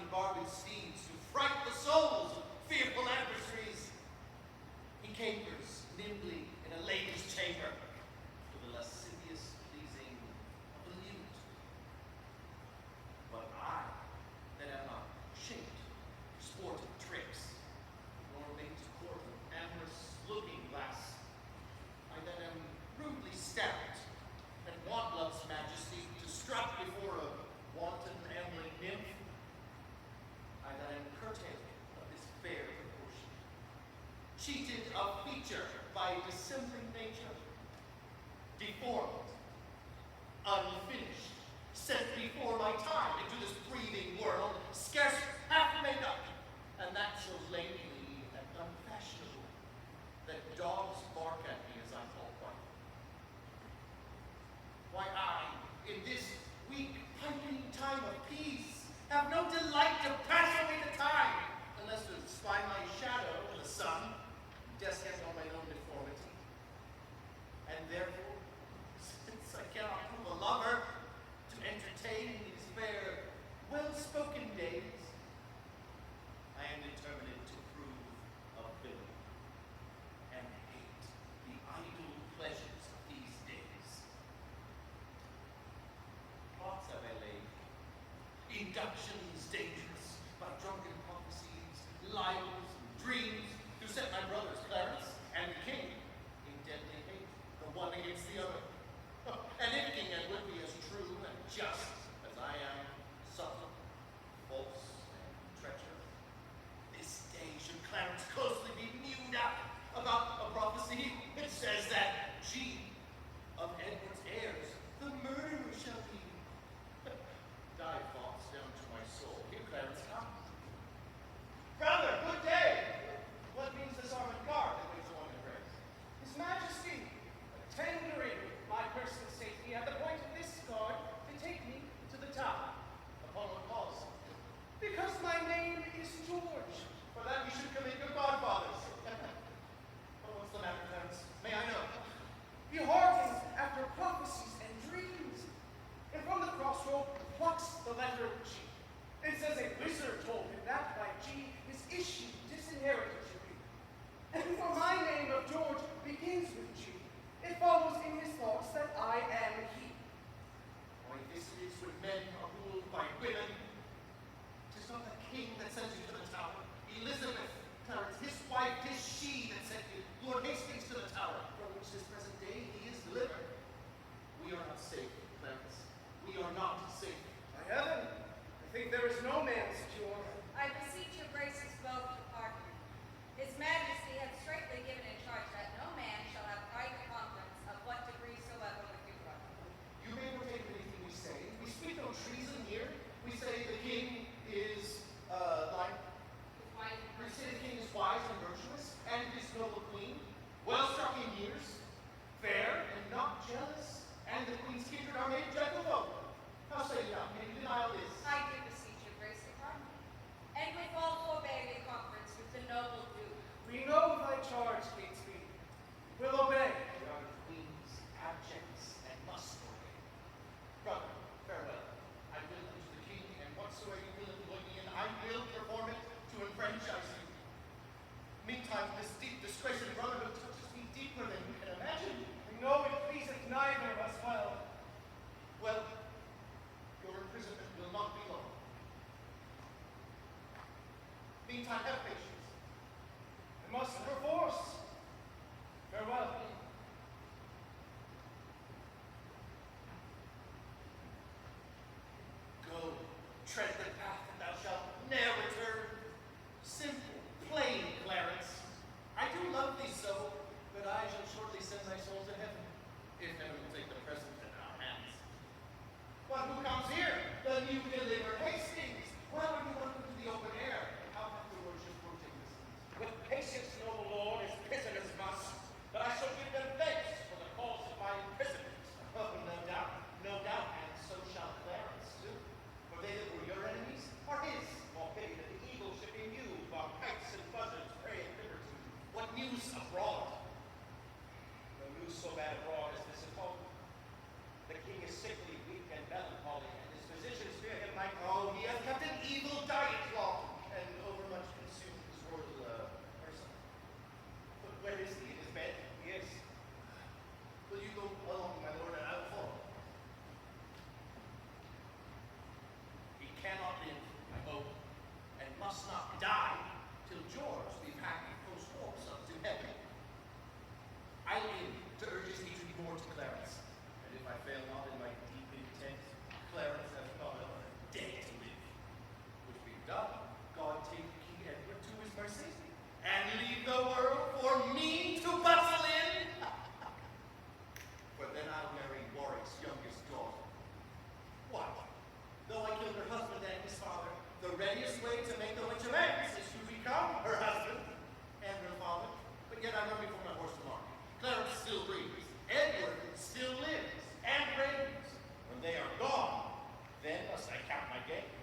riding barbed steeds to fright the souls of fearful adversaries. He capers nimbly in a lady's chamber to the lascivious pleasing of the lute. But I, that am not shaped for sportive tricks, nor made to court of amorous looking glass, I that am rudely stamped and want love's majesty to strut before a wanton ambling nymph, I that am curtailed of this fair proportion, cheated of feature by dissembling nature, deformed, unfinished, sent before my time into this breathing world, scarce half made up, and that so lamely and unfashionable that dogs bark at me as I fall quiet. Why I, in this weak piping time of peace, have no delight to pass away the time, unless to spy my shadow in the sun, descant on my own deformity. And therefore, since I cannot prove a lover to entertain these fair, well-spoken days, I am determined to prove a villain and hate the idle pleasures of these days. Plots have I laid, inductions dangerous, by drunken prophecies, libels, and dreams, to set my brothers Clarence and the king in deadly hate, the one against the other. And if King Edward be as true and just as I am subtle, false, and treacherous, this day should Clarence closely be mewed out about a prophecy which says that she of Edward's heirs the murderer shall be. Die thoughts down to my soul. Here Clarence comes. Brother, good day! What means this armed guard that waits along the grace? His Majesty, tendering my personal safety at the point of this guard to take me to the tower. Upon what cause? Because my name is George. For that we should commit good godfathers. But what's the matter, Clarence? May I know? He hardens after prophecies and dreams. And from the crossroad plucks the letter G. It says a wizard told him that by G his issue disinherited should be. And for my name of George begins with G, it follows in his thoughts that I am he. Why, this is when men are ruled by women. 'Tis not the king that sends you to the tower. Elizabeth, Clarence, his wife, 'tis she that sent you, Lord Hastings, to the tower, from which this present day he is delivered. We are not safe, Clarence. We are not safe. By heaven, I think there is no man secure. I beseech your graces both to pardon me. His Majesty hath straitly given in charge that no man shall have private conference of what degree soever with your brother. You may partake of anything we say. We speak no treason here. We say the king is, His wife and we say virtue. the king is wise and virtuous, and his noble queen, well struck in years, fair and not jealous, and the queen's kindred are made gentlefolk. How say you now? Can you deny all this? I do beseech your grace to pardon me. And withal forbear your conference with the noble duke. We know thy charge, Catesby. We'll obey. We are the queen's abjects and must obey. Brother, farewell. I will unto the king, and whatsoever you will employ me in, I will perform it to enfranchise you. Meantime, this deep disgrace in brotherhood touches me deeper than you can imagine. We know it pleaseth neither of us well. Well, your imprisonment will not be long. Meantime, have patience. I must perforce. Farewell. Go, tread the path that thou shalt ne'er return. Simple, plain, Clarence. I do love thee so, but I shall shortly send thy soul to heaven, if heaven will take the present in our hands. But who comes here? The new delivered Hastings. Why would you welcome to the open air? How hath your worship rotated this? With patience, noble lord, as prisoners must, but I shall give them thanks for the cause of my imprisonment. Oh, no doubt, and so shall Clarence too. For they that were your enemies are his. More pity that the eagle should be mute while kites and buzzards prey at liberty. What news abroad? No news so bad abroad as this at home. The king is sickly, weak, and melancholy, and his physicians fear him like Oh, he hath kept an evil diet must not die till George be packing post-war up to heaven. I aim to urge his hatred more to Clarence, and if I fail not in my deep intent, Clarence has not another day to live. Which being done, God take King Edward to his mercy, and leave the world for me to bustle in. For then I'll marry Warwick's youngest daughter. What? Though I killed her husband and his father, the readiest way to make the wench amends is to become her husband and her father. But yet I'm running for my horse to market. Clarence still breathes. Edward still lives and reigns. When they are gone, then must I count my gains.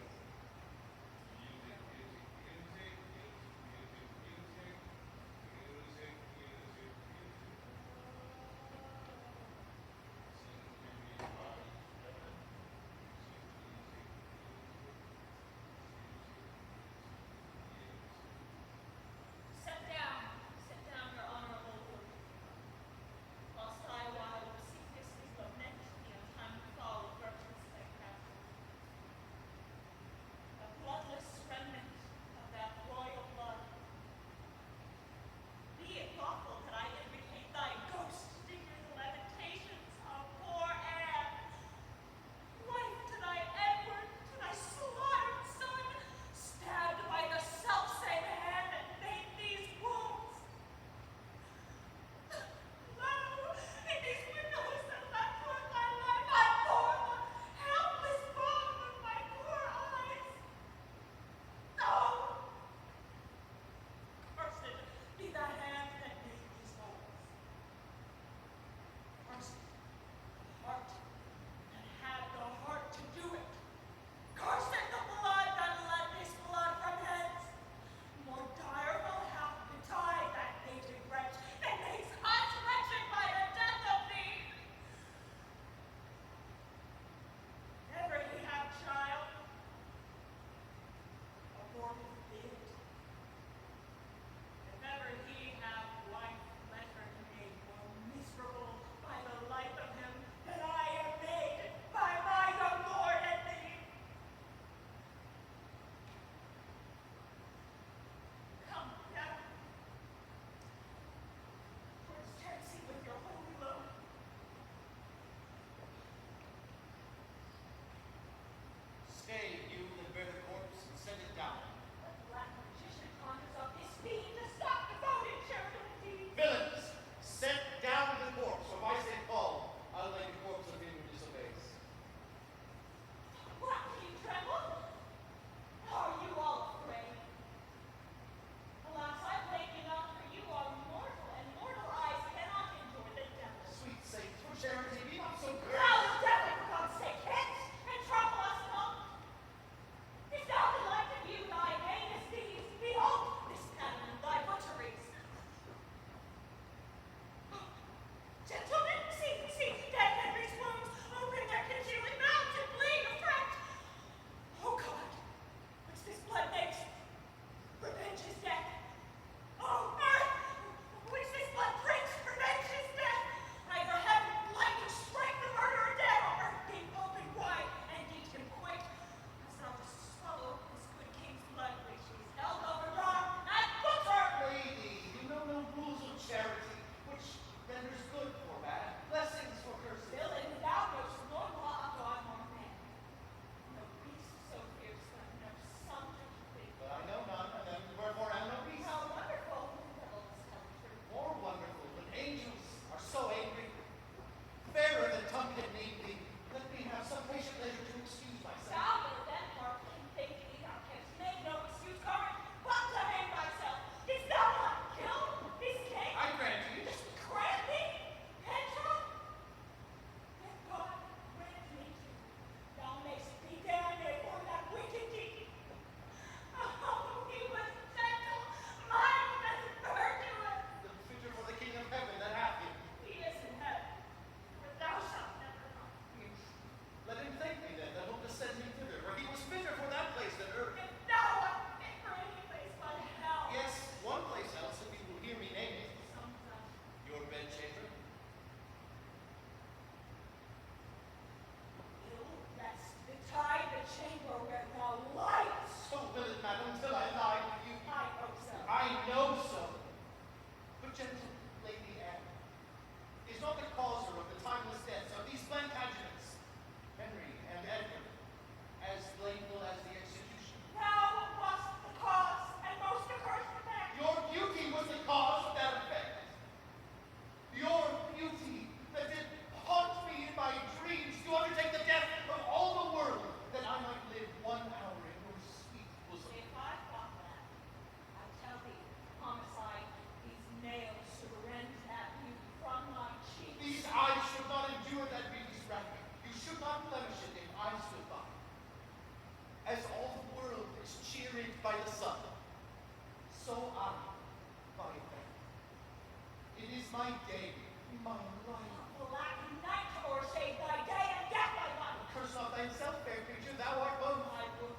thyself, fair creature, thou art both. I will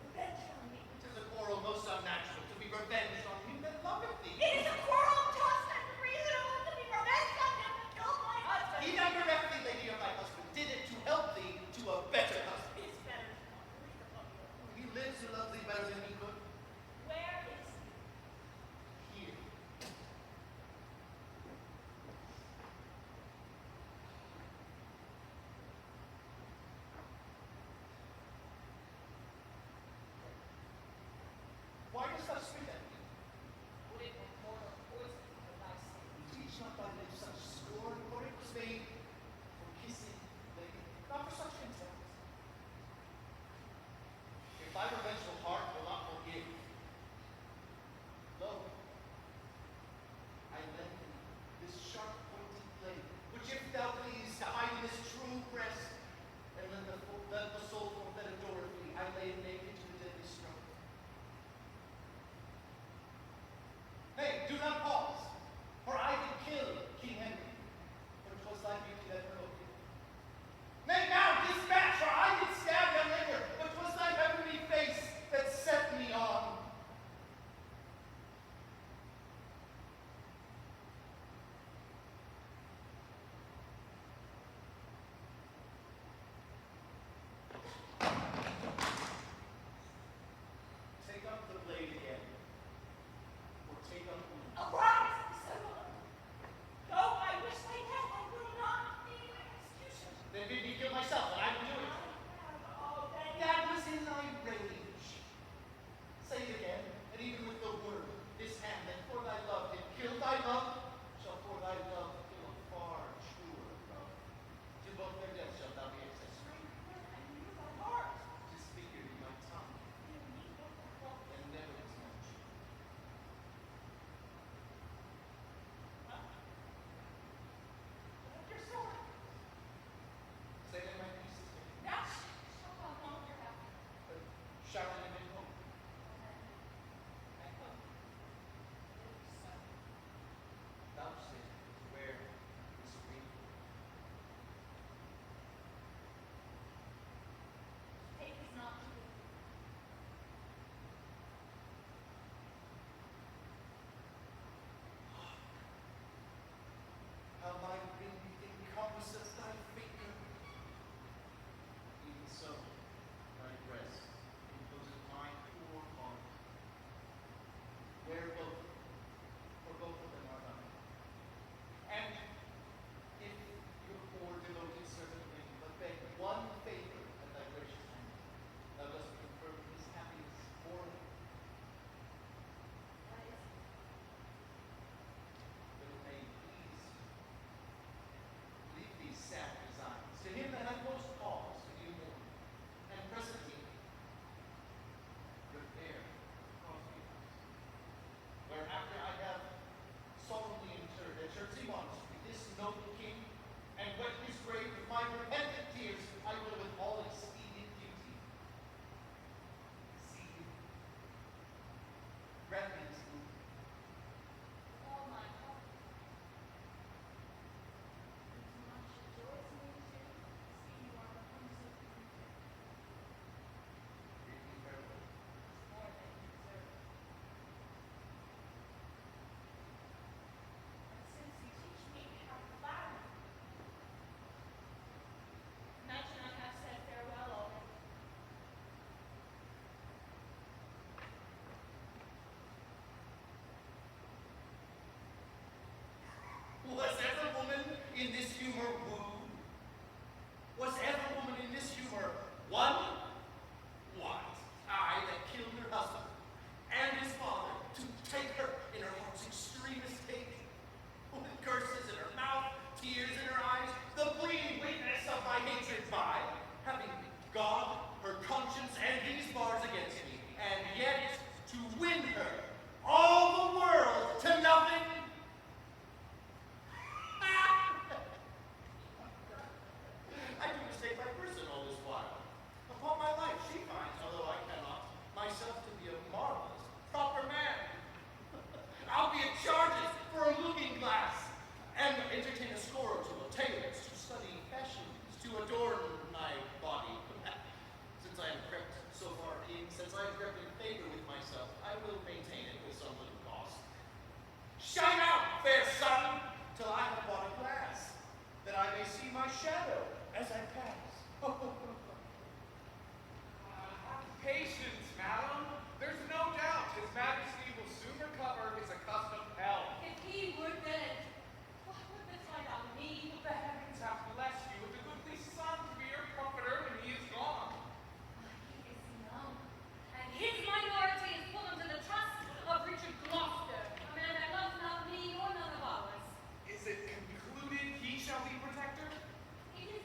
revenge on me. 'Tis a quarrel most unnatural to be revenged on him that loveth thee. It is a quarrel just and reasonable to be revenged on him that killed my husband. He that bereft thee, lady, of thy husband, did it to help thee to a better husband. It's better to not breathe upon you. He lives who loves thee better than he could. Where is he? Here. Why dost thou speak at me? Would it were mortal poison for thy sake? Teach not thy lips such scorn, for it was made for kissing, lady, not for such contempt. If thy revengeful heart will not forgive, lo, I lend thee this sharp-pointed blade, which if thou please to hide in this true breast, and let the soul form that adoreth thee, I lay it naked to the deadly stroke. Nay, do not pause, for I did kill King Henry, for 'twas thy beauty shadow as I pass. Patience, madam. There's no doubt His Majesty will soon recover his accustomed health. If he would then, what would betide on me? The heavens have blessed you with a goodly son to be your comforter when he is gone. He is young, and his minority is put under the trust of Richard Gloucester, a man that loves not me or none of ours. Is it concluded he shall be protector? It is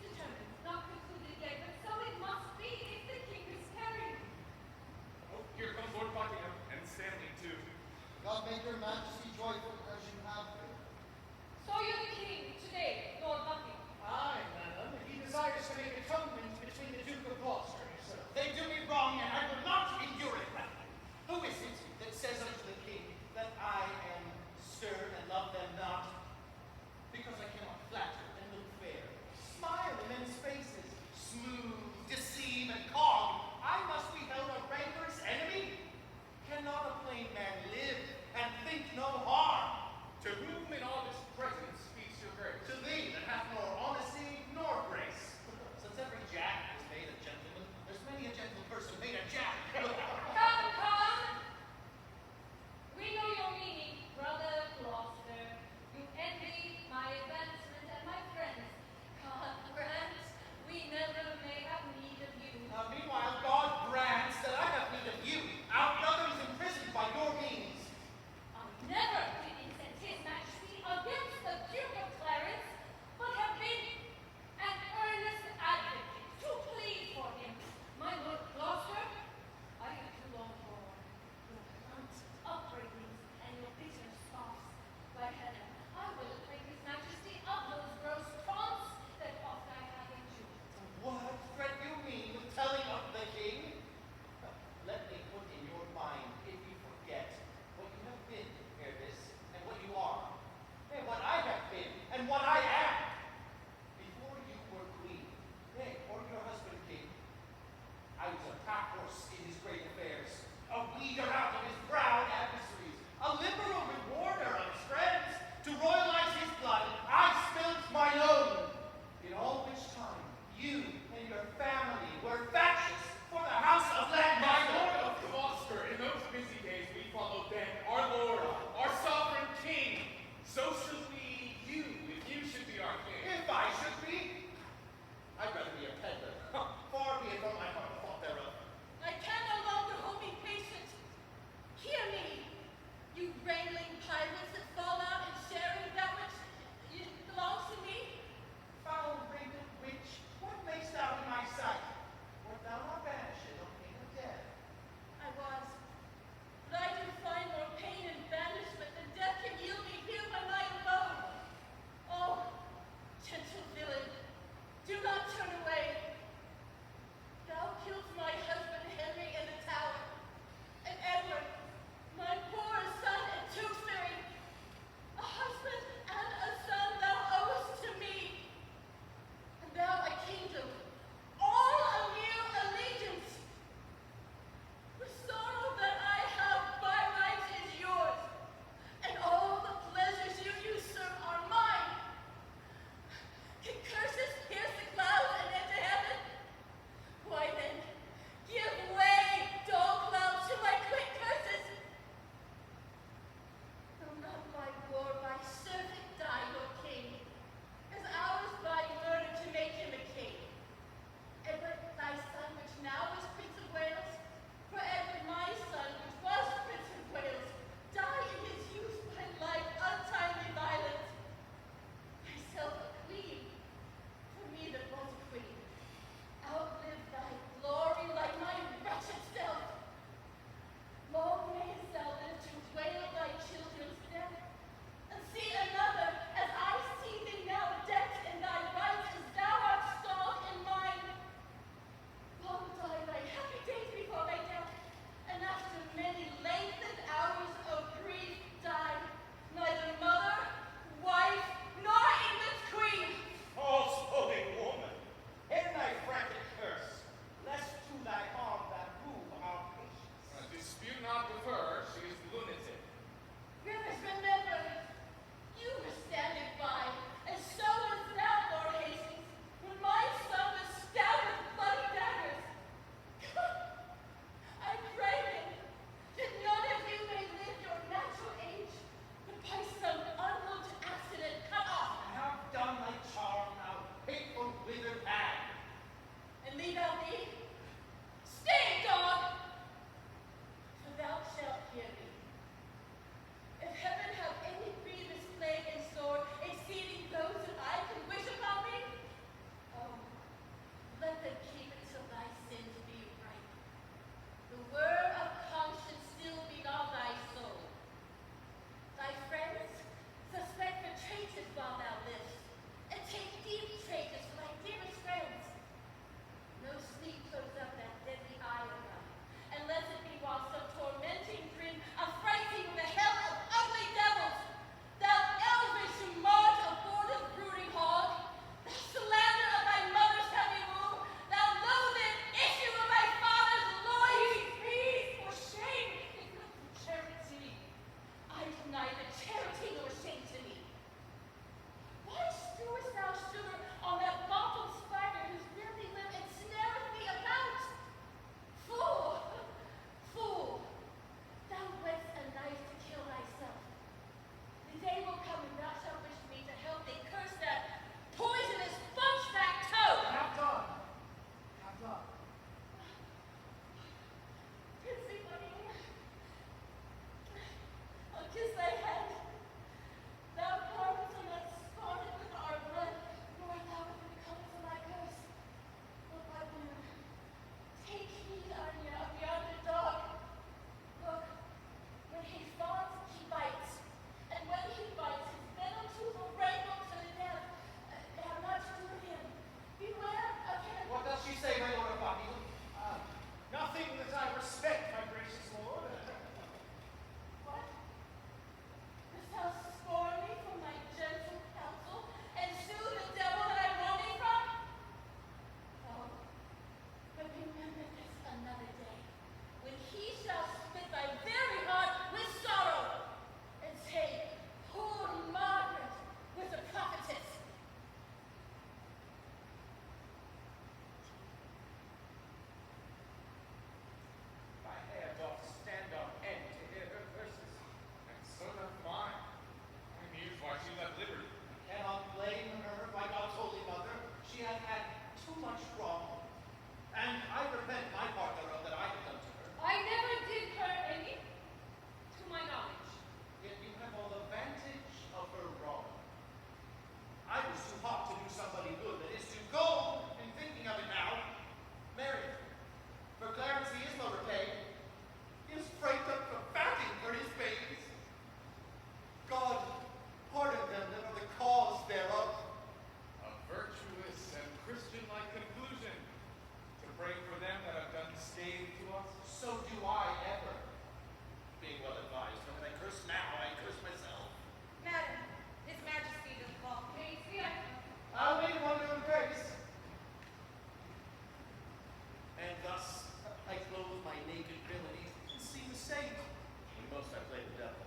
most I played the devil.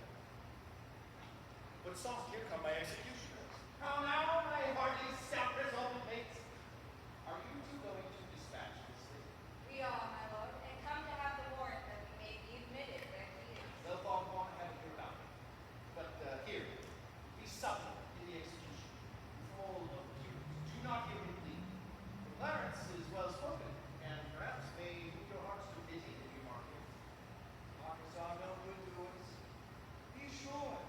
But soft, here come my executioners. How now, my hardy, self-resolved mates? Are you two going to dispatch this thing? We are, my lord, and come to have the warrant that we may be admitted where he is. They'll fall upon heaven hear about it. But here, be subtle in the execution. All of you, do not hear me plead. For Clarence is well spoken, and perhaps may move your hearts to pity if you mark him. Markers are no good to us. Be sure,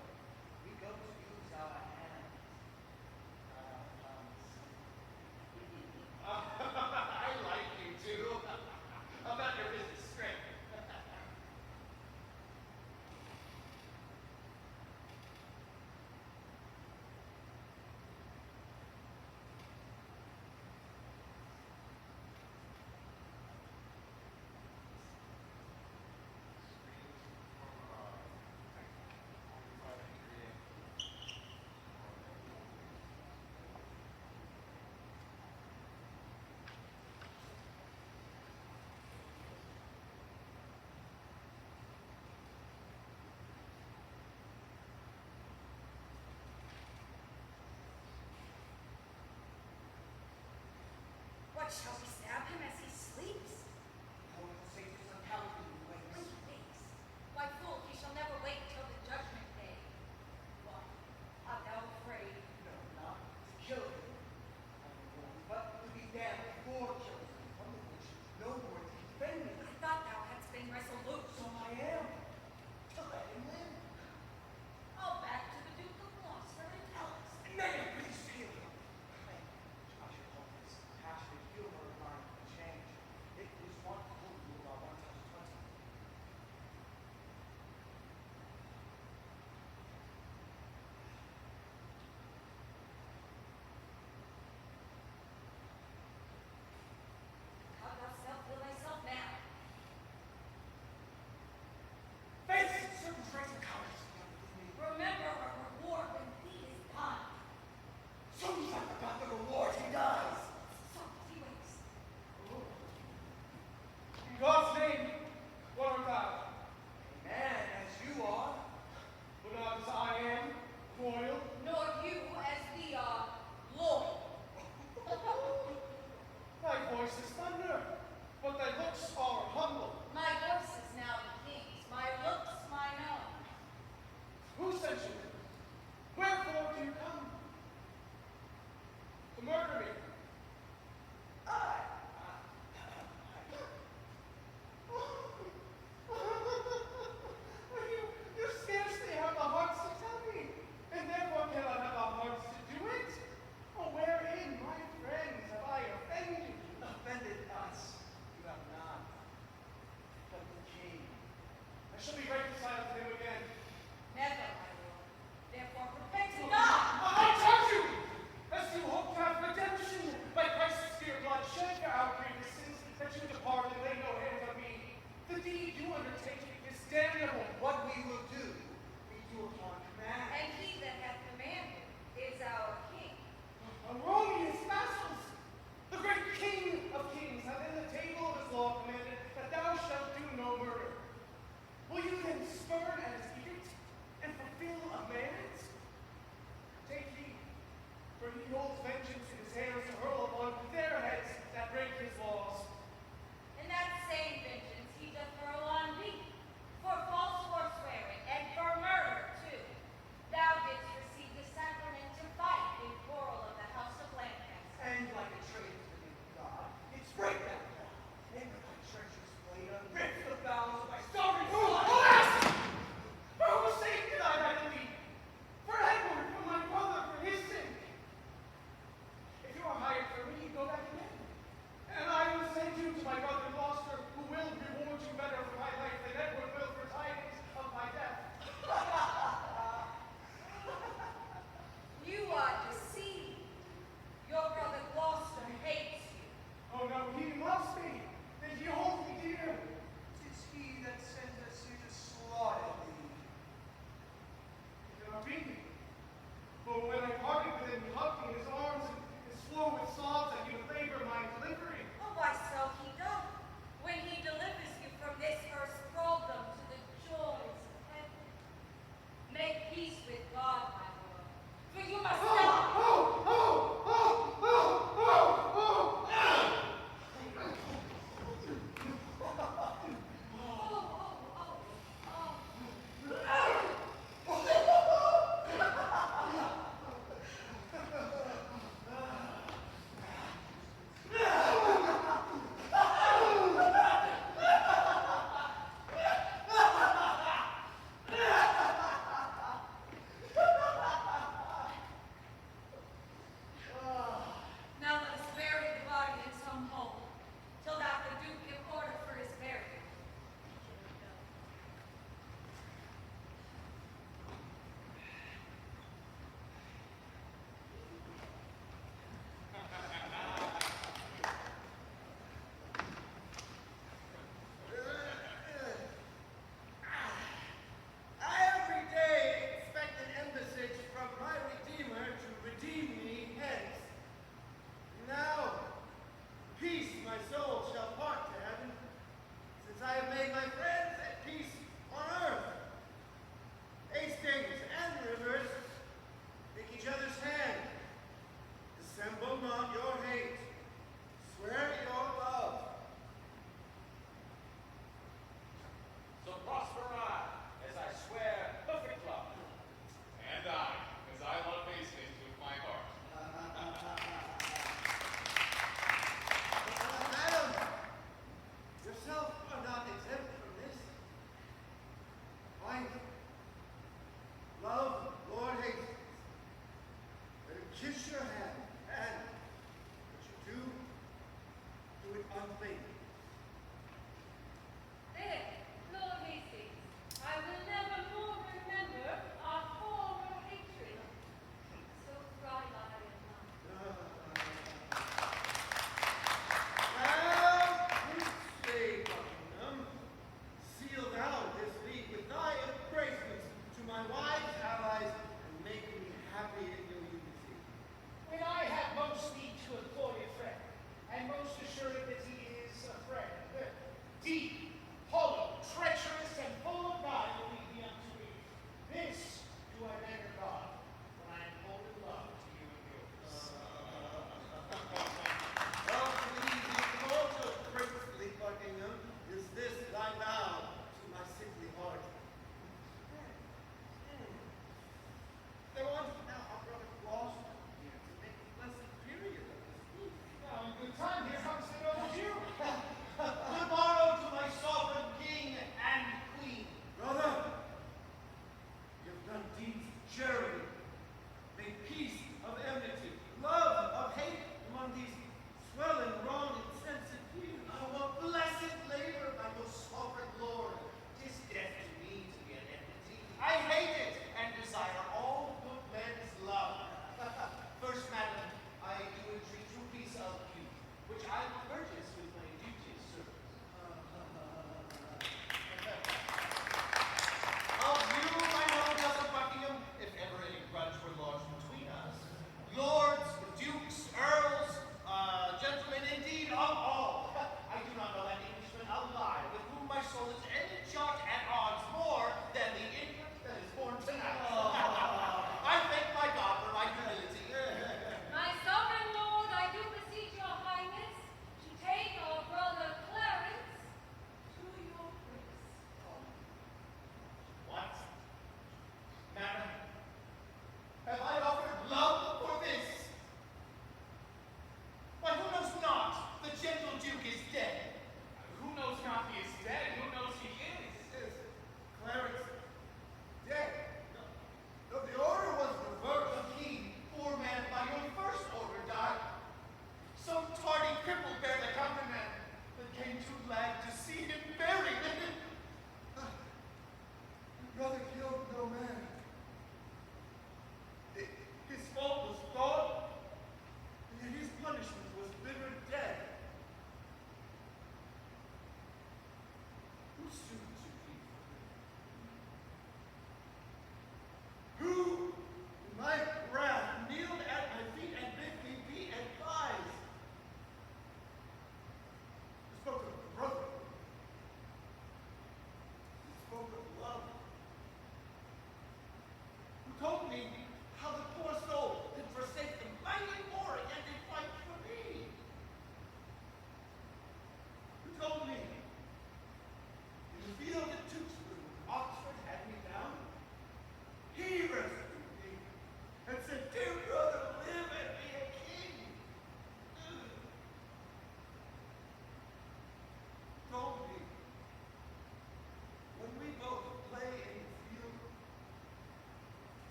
we go to use our hands. I like you too. About your business strength. What, shall we stab him as he sleeps? Lord, save us from Calvary When ways. he wakes? Why, fool, he shall never wake till the judgment day. What? Art thou afraid? No, not to kill him, but to be damned for children, from the which no word can defend me. I thought thou hadst been resolute. So I am, to let him live. Oh, back to the Duke of Gloucester and tell us. Nay, please hear him. I should call this passionate humor of mine a change. It is one who about 1 times 20. How thou feel thyself now? Face certain traits of cowardice within me. Remember our reward when he is done. Soon as I forgot the reward, he dies. So he wakes. In God's name, what art thou? A man, as you are. But not as I am, royal. Nor you as we are, Lord. Thy voice is thunder, but thy looks are humble. My voice is now the king's, my looks mine own. Who sent you? Wherefore do you come? To murder me? You scarcely have the hearts to tell me, and therefore cannot have the hearts to do it. Oh, wherein, my friends, have I offended you? Offended us?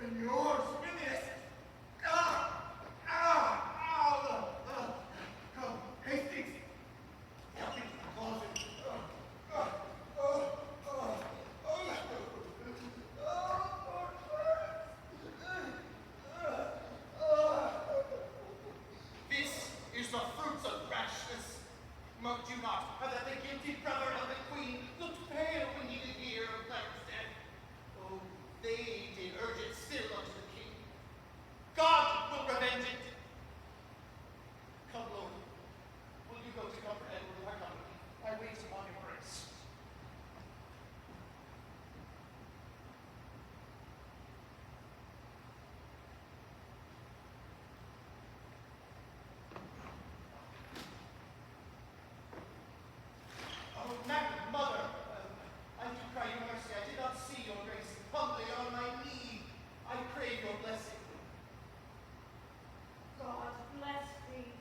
and yours with it. Come, Hastings. Help me to the closet. This is the fruits of rashness. Marked you not that the guilty brother of the queen looked pale when he did hear of Clarence's death? Oh, they did urge it still unto the king. God will revenge it. Come, Lord, will you go to comfort Edward with our company? I wait upon your grace. Oh, Madam, Mother, I do cry you mercy. I did not see your grace. Humbly on my knee, I crave your blessing. God bless thee,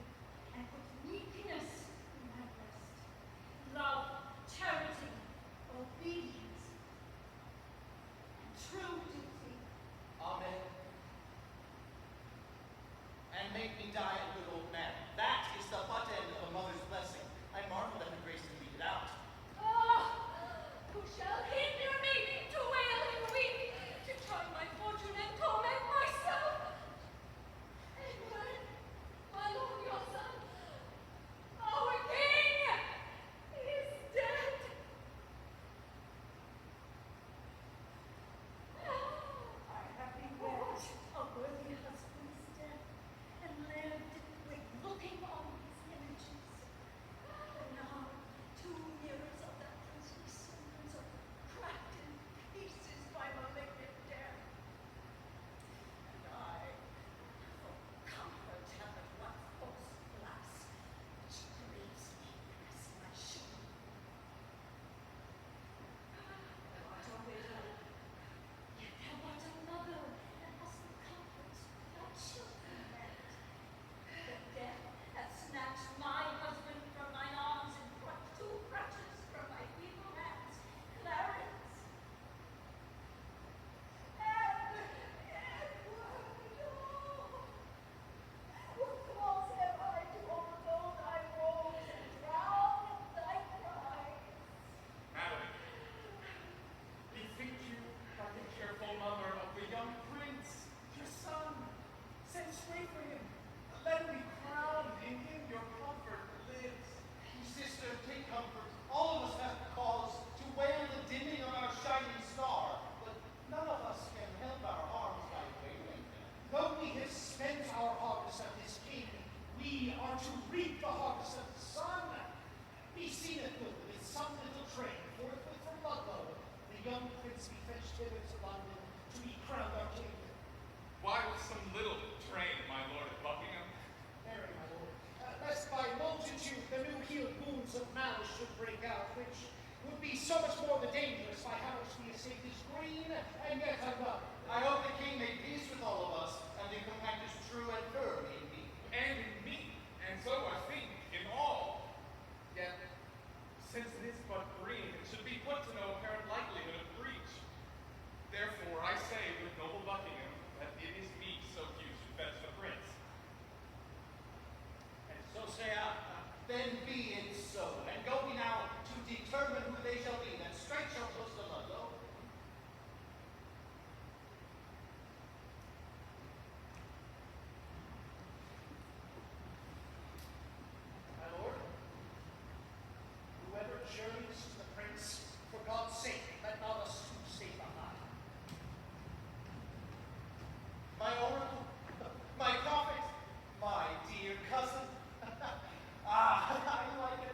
and put meekness in thy breast, love, charity, obedience, and true duty. Amen. And make me die a good old man. That is the butt end of a mother's blessing. I marvel at her grace to leave it out. Who shall hinder me to wail and weep, to try my fortune and torment myself? Edward, my lord, your son, our king, is dead. I have bewailed a worthy husband's death, and lived with looking on his images. But now 2 years of that princely semblance are cracked in pieces by malignant death. And I, for comfort, have but one false glass, which grieves me as my shame. Thou art a widow, yet thou art a mother, and hast the comforts without children left. But death hath snatched my husband from mine arms and brought 2 crutches from my feeble hands, Clarence and Edward. What cause have I to overgo thy woes and drown thy cries? Madam, bethink you like the careful mother of the young prince, your son. Send straight for him. Let him be crowned. In him your comfort lives. Sister, take comfort. All of us have cause to wail the dimming of our shining star, but none of us can help our arms by wailing. Though we have spent our harvest of this king, we are to reap the harvest of the sun. Be seen at good with some little train forthwith from Ludlow, the young prince be fetched hither to London to be crowned our king. Why was some little train, my lord of Buckingham? Marry, my lord, lest by multitude the new-healed wounds of malice should break out, which would be so much more the dangerous by how much the estate is green and yet undone. I hope the king may peace with all of us, and the compact is true and firm in me. And in me, and so I think in all. Yet, since it is but green, it should be put to no apparent likelihood of breach. Therefore, I say with noble Buckingham that it is meet so few should fetch the prince. And so say I. Then be it so. And go we now to determine who they shall be, that straight shall close to Ludlow. My lord, whoever journeys to the prince, for God's sake, let not us two stay behind. My oracle, my prophet, my dear cousin. I like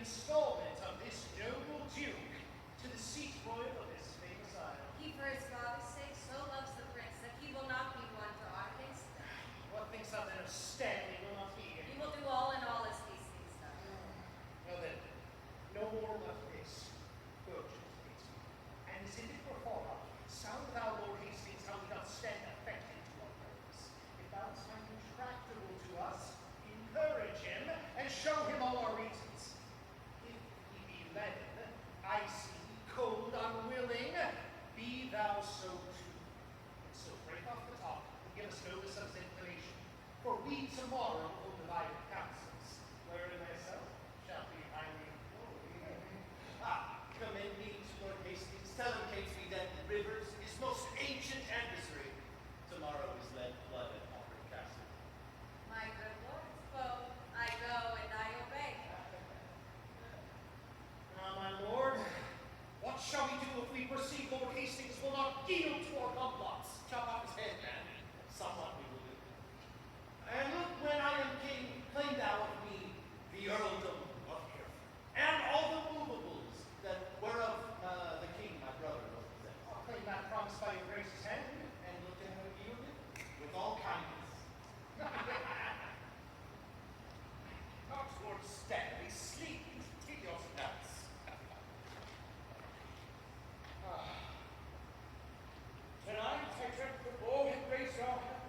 installment of this noble duke to the seat royal of this famous isle. He, for his father's sake, so loves the prince that he will not be one to our haste. What thinks of then of Stanley will not be He here. will do all in all as Hastings does. Well then, no more of this. Go, Hastings. And as if it were far, sound thou, Lord Hastings, how we doth stand affected to our purpose. If thou find him tractable to us, encourage him, and show him all our reasons. If he be leaden, icy, cold, unwilling, be thou so too. And so break off the talk, and give us notice of his inclination. For we tomorrow will divide counsels, wherein thyself shall be highly employed. Commend me to Lord Hastings. Tell him Catesby that Rivers, his most ancient adversary, tomorrow is led blood at Auburn Castle. My good lord spoke. I go and I obey. Now, my lord, what shall we do if we perceive Lord Hastings will not yield to our complots? Chop off his head, man. Somewhat we will do. And look, when I am king, claim thou of me the earldom of Hereford, and all the movables that whereof the king, my brother, was possessed. I'll claim that promise by your grace's hand. And look to have yielded with all kindness. Not Lord Stanley, sleep, you tedious nuts. Tonight I dreamt the Lord had grace your hand.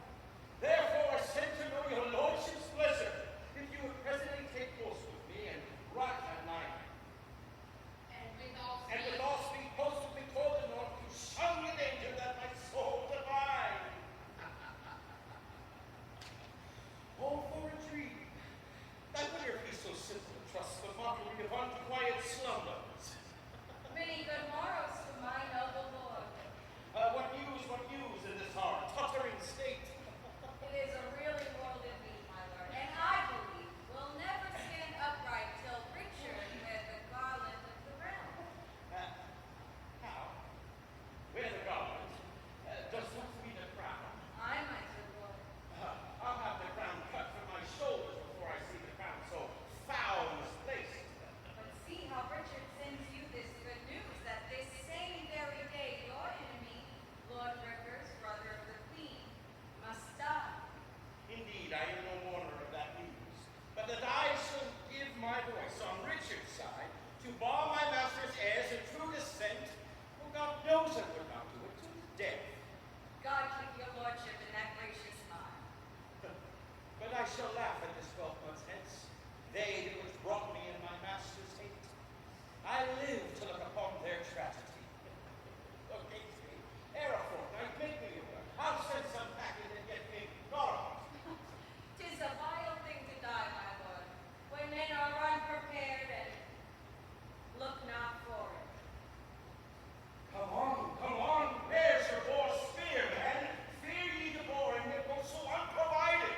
Therefore I sent to know your lordship's pleasure, if you would presently take course with me and ride at night. And with all And with all speed postwardly toward the north, you shun the danger that my soul divine. Oh, for a dream! I wonder if he's so simple to trust the mockery of unquiet slumbers. many good morrows to my noble lord. What news in this our tottering state? It is a really world indeed, my lord, and I believe will never stand upright till Richard wear the garland of the realm. How? Where the garland? Does not mean a crown. I, my good lord. I'll have the crown cut from my shoulders before I see the crown so foul misplaced. But see how Richard sends you this good news that this same very day your enemy, Lord Rivers, brother of the Queen, must die. Indeed, I am no mourner of that news, but that I shall give my voice on Richard's side to bar my master's heirs in true descent, who God knows I would not do it to death. God keep your lordship in that gracious mind. But I shall laugh at this 12 months hence, they that which brought me in my master's hate. I live to look upon their tragedy. Look, Catesby, ere a fortnight, make me aware. I'll send some packet and get me gone. 'Tis a vile thing to die, my lord, when men are unprepared and look not forward. Come on, where's your boar spear, man? Fear ye the boar and nipple so unprovided.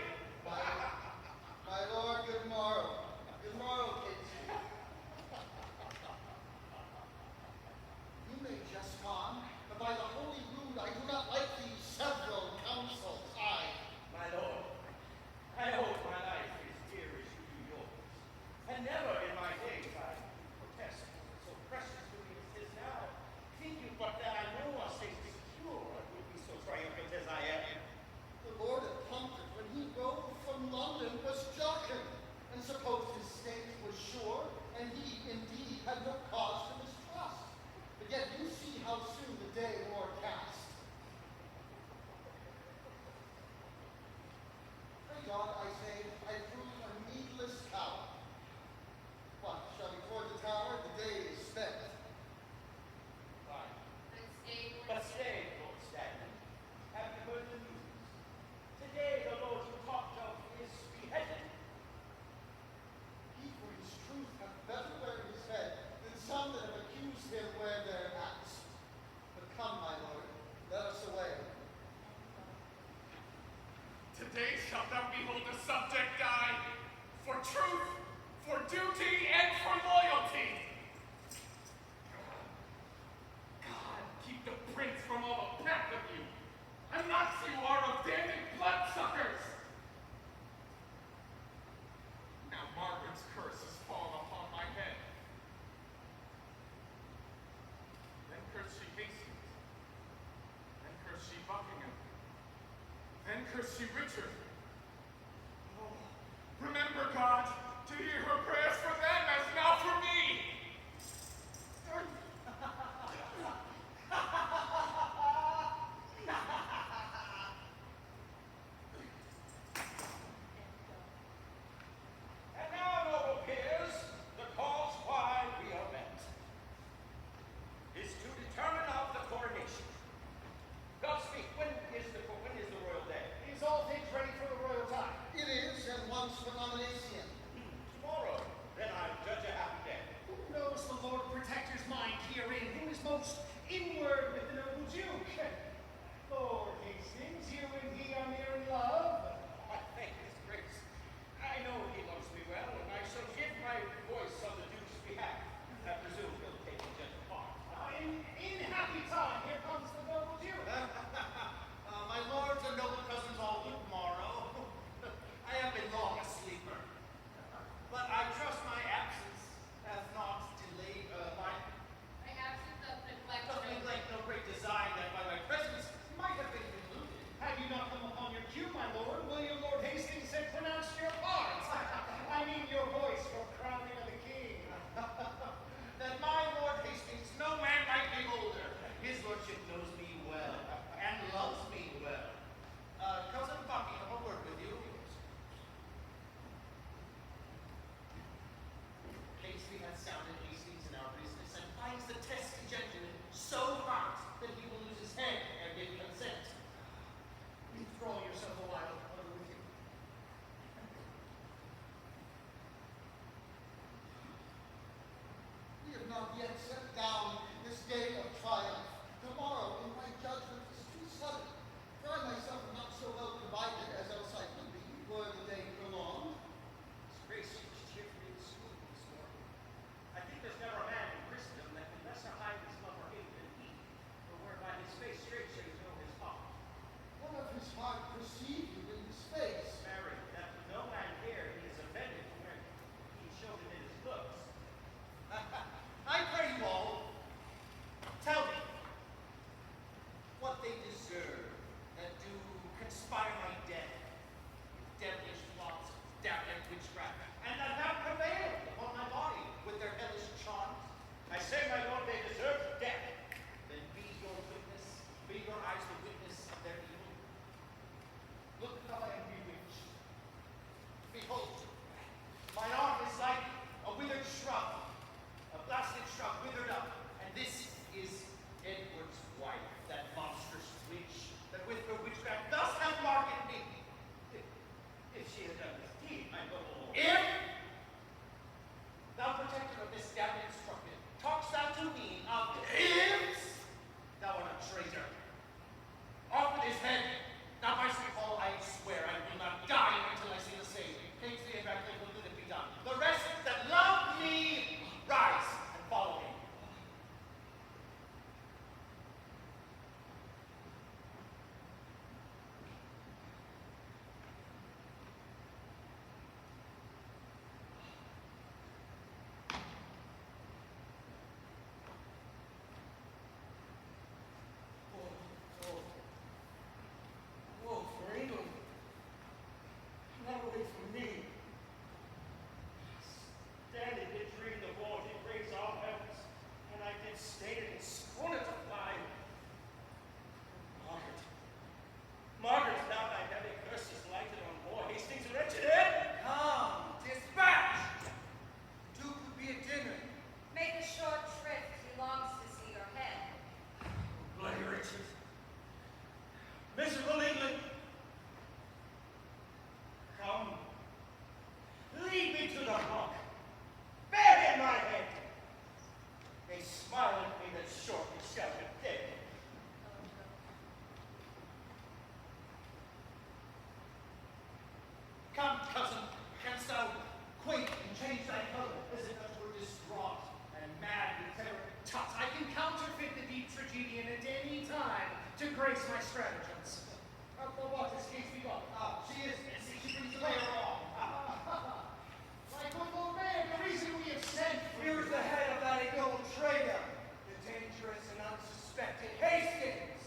My lord, good morrow. Good morrow, Catesby. You may jest on, but by the holy rood, I do not like these several counsels. My lord, I hold my life as dear as you do yours, and never in my days I protest was it so precious to me as 'tis now. Think you but that I know I stay secure, I would be so triumphant as I am. The Lord of Plumpton, when he rode from London, was jocund, and supposed his state was sure, and he indeed had no cause to mistrust. But yet you see how soon the day wore cast. Pray God, I say, I prove a needless coward. What, shall we toward the tower? The day is spent. Fine. But stay, But stay, Lord Stanley. Have you heard the news? Today the Lord you talked of is beheaded. He for his truth hath better wear his head than some that have accused him wear their hats. But come, my lord, let us away. Today shalt thou behold a subject die for truth, for duty, and for loyalty. God keep the prince from all the pack of you, and not you are of damning bloodsuckers. Now Margaret's curse has fallen upon my head. curse you, Richard. Oh, remember, God, to hear her prayers for them as now for me. And now, noble peers, the cause why we are met is to determine of the coronation. God speak, when is the royal day? Is all things ready for the royal time? It is, and once for nomination. Tomorrow, then I judge a happy day. Who knows the Lord Protector's mind herein? Who is most inward with the noble Duke? Lord Hastings, you and he are near in love. I thank his grace. I know he loves me well, and I shall give my voice on the Duke's behalf. I presume he'll take a gentle part. In happy time, here comes the noble Duke. My lords and noble cousins all will tomorrow. I have been long a sleeper. But I trust my absence hath not delayed my My absence of neglect. no great design that by my presence might have been concluded. Had you not come upon your cue, my lord, William Lord Hastings had pronounced your parts. I mean your voice for crowning of the king. That my Lord Hastings, no man might be older. His lordship knows me well and loves me well. Cousin Buckingham, a word with you. Catesby hath sounded Hastings in our business and finds the testy gentleman so hot that he will lose his head and give consent. Withdraw yourself a while, I'll go with you. We have not yet set down this day of triumph. Tomorrow, in my judgment, is too sudden. For I myself am not so well provided as else I could be, were the day prolonged. His grace was cheerfully in school this morning. I think there's never a man in Christendom that can lesser hide his love for him than he, or whereby his face straight shows know his heart. What of his heart perceive you in his face? Marry, that no man here he is offended when he showed it in his looks. I pray you all, tell me what they deserve that do conspire my death with devilish plots, doubt and witchcraft, and that have prevailed upon my body with their hellish charms. I say, my lord, they deserve death. Then be your witness, be your eyes the witness of their evil. Look how I am bewitched. Behold, my arm is like a withered shrub, a blasted shrub withered up, and this is Edward's wife, that monstrous witch, that with her witchcraft thus hath marked me. If she had done this deed, my noble lord. If thou protector of this damned instructed, talkst thou to me of ifs, thou art a traitor. Off with his head. Now by St. Paul, I swear I will not die until I see the same. Catesby and Radcliffe will do it be done. The rest that love me, rise and follow me. Woe for England. Not only for me. Standing did dream the war did raise our heavens, and I did state it and scorn it to fly. Margaret. Margaret, now thy heavy curse is lighted on poor Hastings' wretched head. Come, dispatch! Duke would be at dinner. Make a short shrift. He longs to see your head. Bloody Richard. Miserable England. Come. Lead me to the rock. Bear in my head. They smile at me that shortly shall be dead. Come, cousin, canst thou quake and change thy color as if thou were distraught and mad with terror? Tut, I can counterfeit the deep tragedian at any time to grace my stratagems. What is Catesby got? She is busy. She brings the layer on. My good Lord Mayor, the reason we have sent for Here's you. the head of that ignoble traitor, the dangerous and unsuspecting Hastings.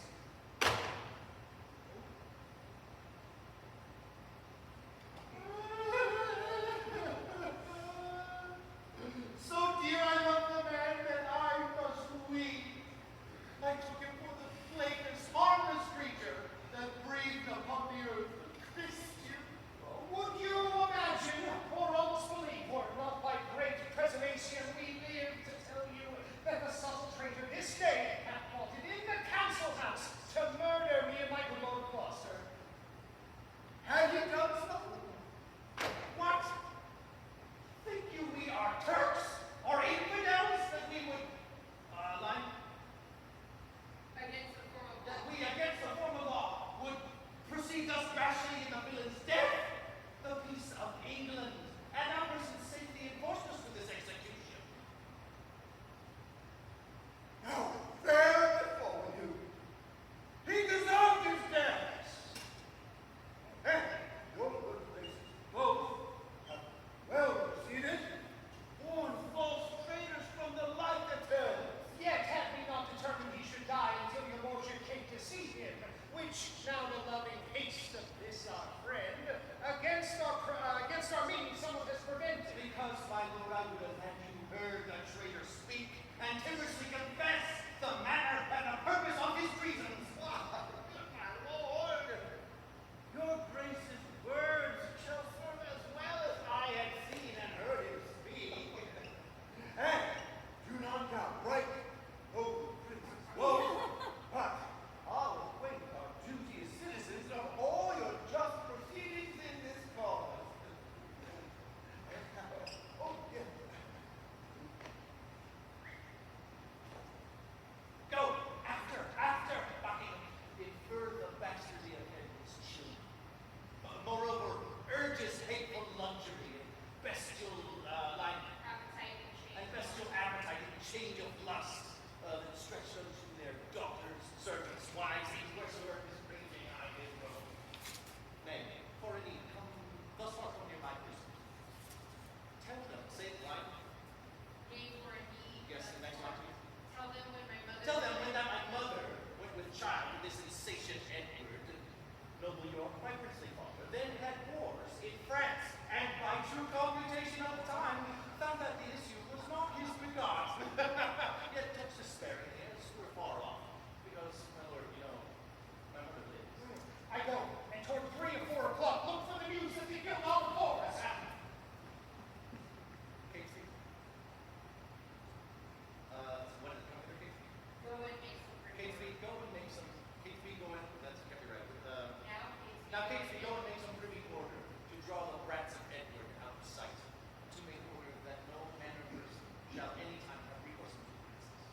England, and ours in safety enforced us to this execution. How fair before you. He deserved his death. And your good graces both have well proceeded, warned false traitors from the light eternal. Yet had we not determined he should die until your lordship came to see him, which now the loving haste of this our friend, against our meeting somewhat has prevented. Because, my lord, I would have had you heard the traitor speak and timorously confess the manner and the purpose of his treasons. Why, my lord, your grace's words shall serve as well as I had seen and heard him speak. And do not doubt, right, noble Princess Rose, but I'll acquaint our duteous citizens of all your just proceedings in this cause. Oh, yes. Go, after, Buckingham. Infer the bastardy of Henry's children. Moreover, urge his hateful luxury and bestial and bestial appetite and change of lust that stretch those to their daughters, servants, wives, and wheresoever is raging I did go. Nay, for indeed, come thus far from near my prison. Tell them, say it line. Yes, the next line, please. Tell them when that my mother went with child with this insatiate Edward, noble York, my princely father, then had wars in France, and by true computation of the time, found that the issue was not his begot. Yet touched despairingly, as we're far off, because, my lord, you know, my mother lives. I go, and toward 3 or 4 o'clock, look for the news that they built all before us. Catesby? What is it coming there, Catesby? Catesby, go and make some, Catesby, go in, that's copyright. Now, Catesby, go and make some privy order to draw the brats of Edward out of sight, to make order that no man or person shall any time have recourse unto the princess.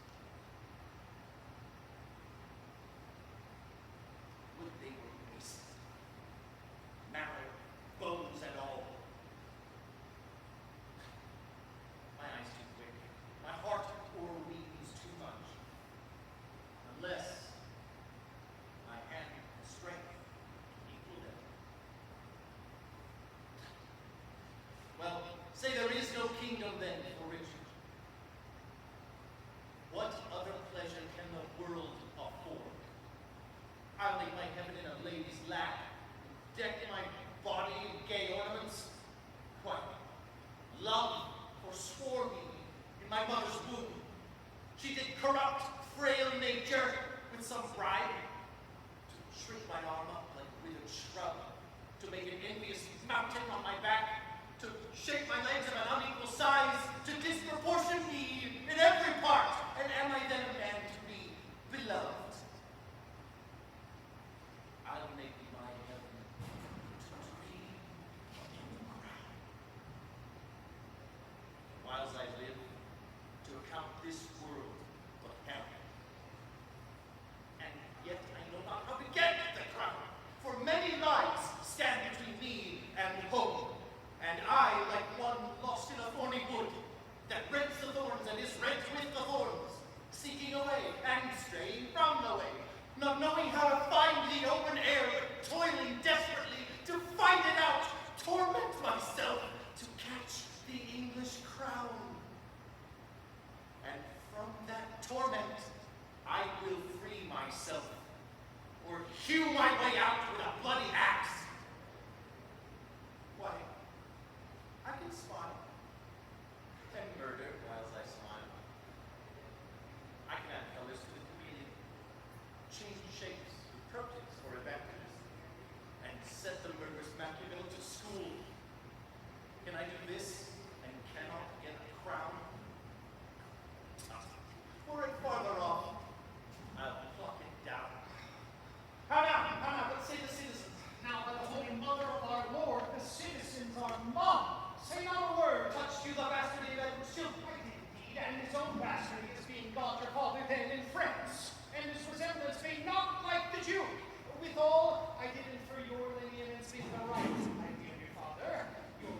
Would they were wasted, marrow, bones, and all. My eyes too quick, my heart o'erweenes too much, unless my hand and strength equal them. Well, say there is no kingdom then for Richard. What other pleasure can the world afford? I'll make my heaven in a lady's lap, deck my body in gay ornaments. What? Love forswore me in my mother's womb. She did corrupt, frail nature with some bribe, to shrink my arm up like a withered shrub, to make an envious mountain on my back, to shape my legs of an unequal size, to disproportion me in every part. And am I then a man to be beloved? I'll make my heaven to dream in the crown. Whiles I live, to account this world but hell. And yet I know not how to get the crown, for many lives stand between me and home, and I, like one lost in a thorny wood, that rents the thorns and is rent with the thorns, seeking a way and straying from the way, not knowing how to find the open air, but toiling desperately to find it out, torment myself to catch the English crown. And from that torment, I will free myself, or hew my way out with a bloody axe. Why, I can smile, and murder whiles I smile. I can add colors to the chameleon, change shapes with projects for advantages, and set the murderous Machiavel to school. Can I do this, and cannot get a crown? Were it farther off, I'll pluck it down. How now, what say the citizens? Now by the holy mother of our Lord, the citizens are mum. Say not a word. Touched you the bastardy of Edward's children. I did indeed, and his own bastardy as being God your father then in France, and his resemblance being not like the Jew. Withal, I did infer your lineaments being the right, my dear father, your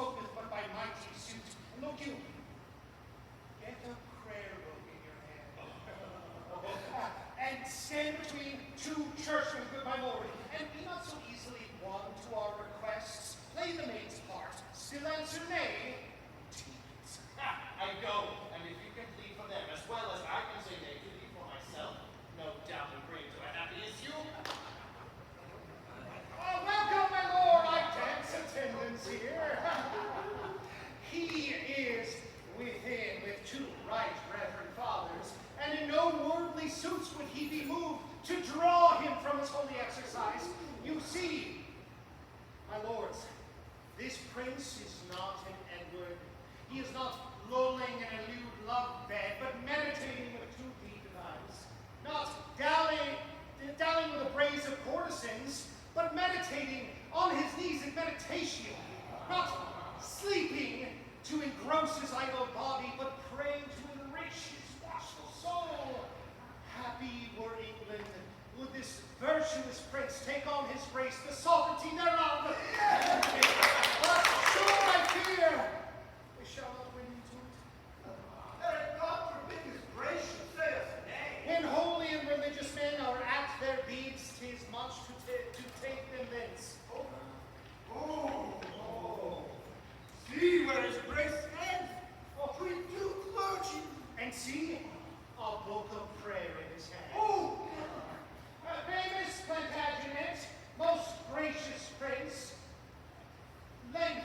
sopeth but by mighty suit. And look you, get a prayer book in your hand. And stand between two churchmen, good my lord, and be not so easily won to our requests. Play the maid's part, still answer nay. Tease. I go, and if you can plead for them as well as I can say nay to thee for myself, no doubt will bring to a happy issue. Welcome, my lord, I dance attendance here. He is within with two right reverend fathers, and in no worldly suits would he be moved to draw him from his holy exercise. You see, my lords, this prince is not an Edward. He is not lolling in a lewd love bed, but meditating with two deep eyes. Not dallying with the brays of courtesans, but meditating on his knees in meditation. Not sleeping to engross his idle body, but praying to enrich his watchful soul. Happy were England, would this virtuous prince take on his grace the sovereignty thereof. But sure I fear we shall not win to it. God forbid his grace should say us nay. When holy and religious men are at their beads, 'tis much to take them thence. See where his grace stands. Between two clergy. And see a book of prayer in his hand. Oh! Famous Plantagenet, most gracious prince, lend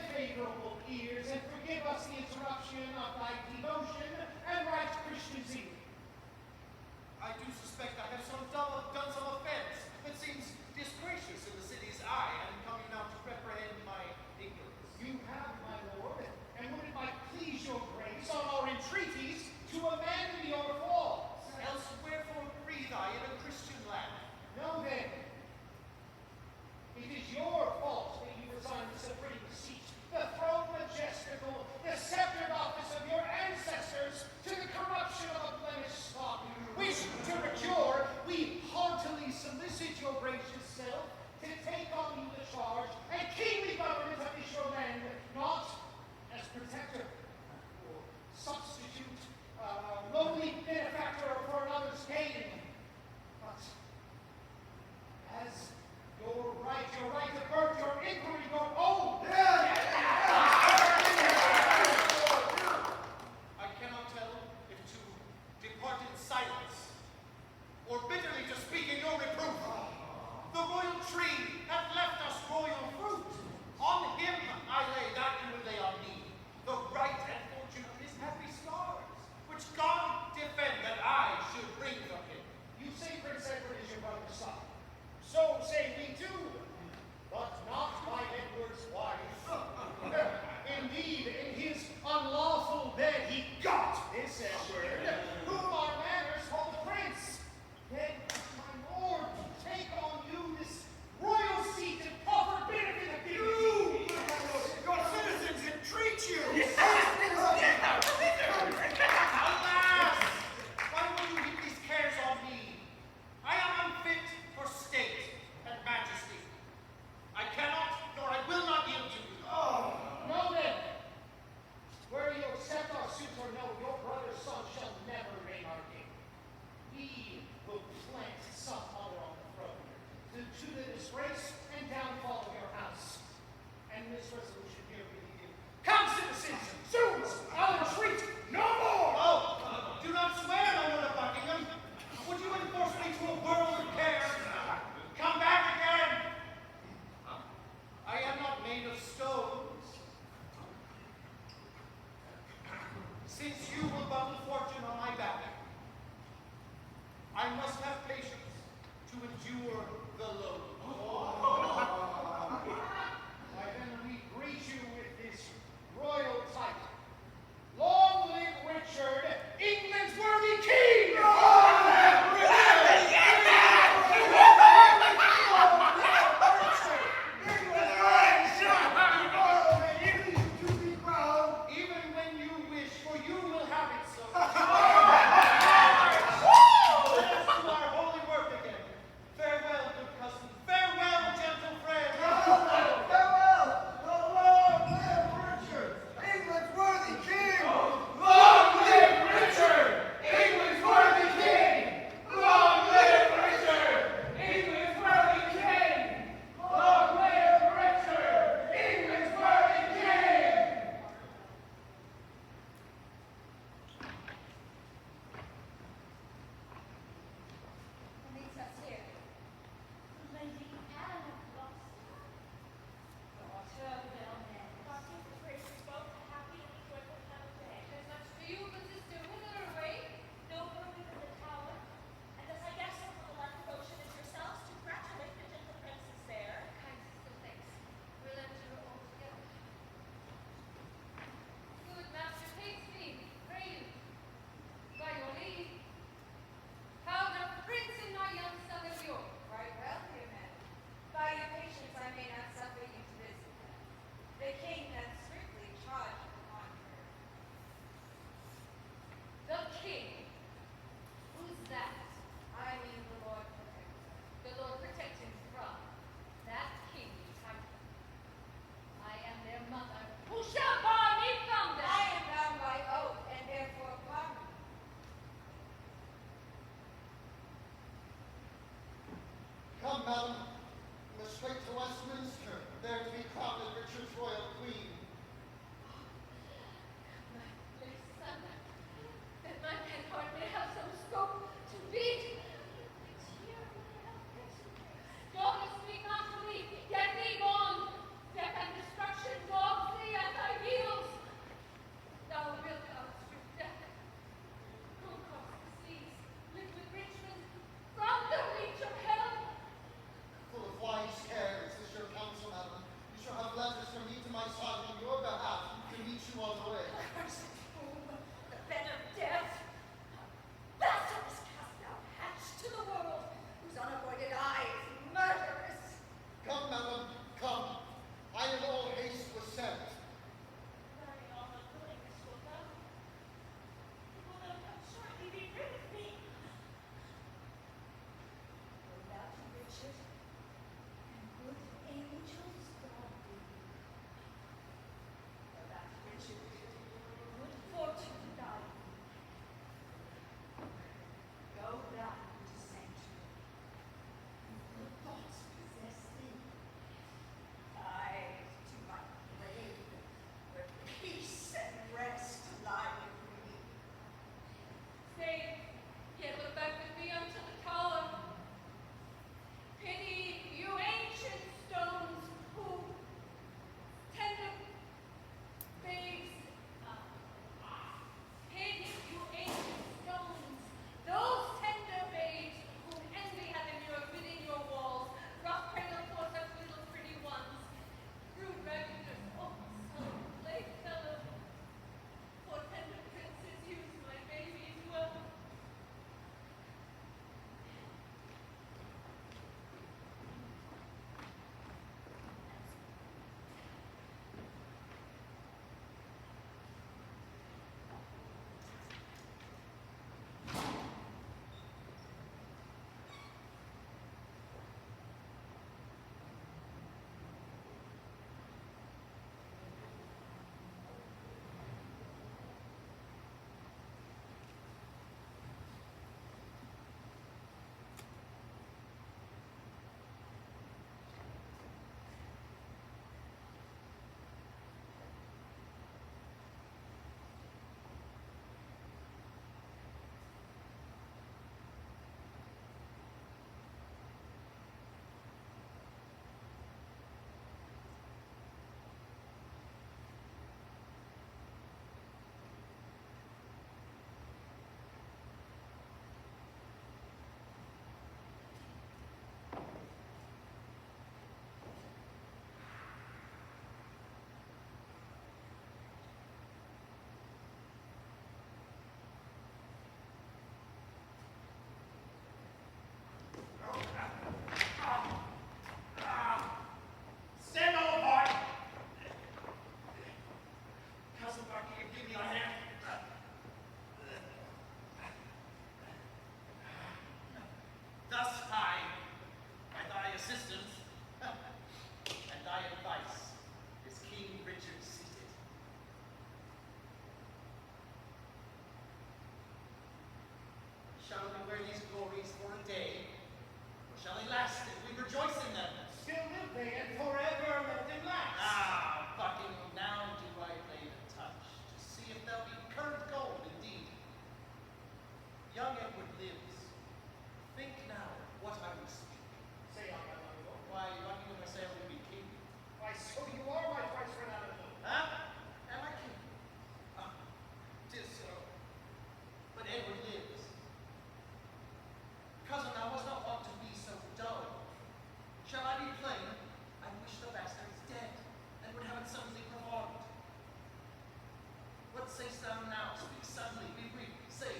Say some now. Speak suddenly. Be brief. Say,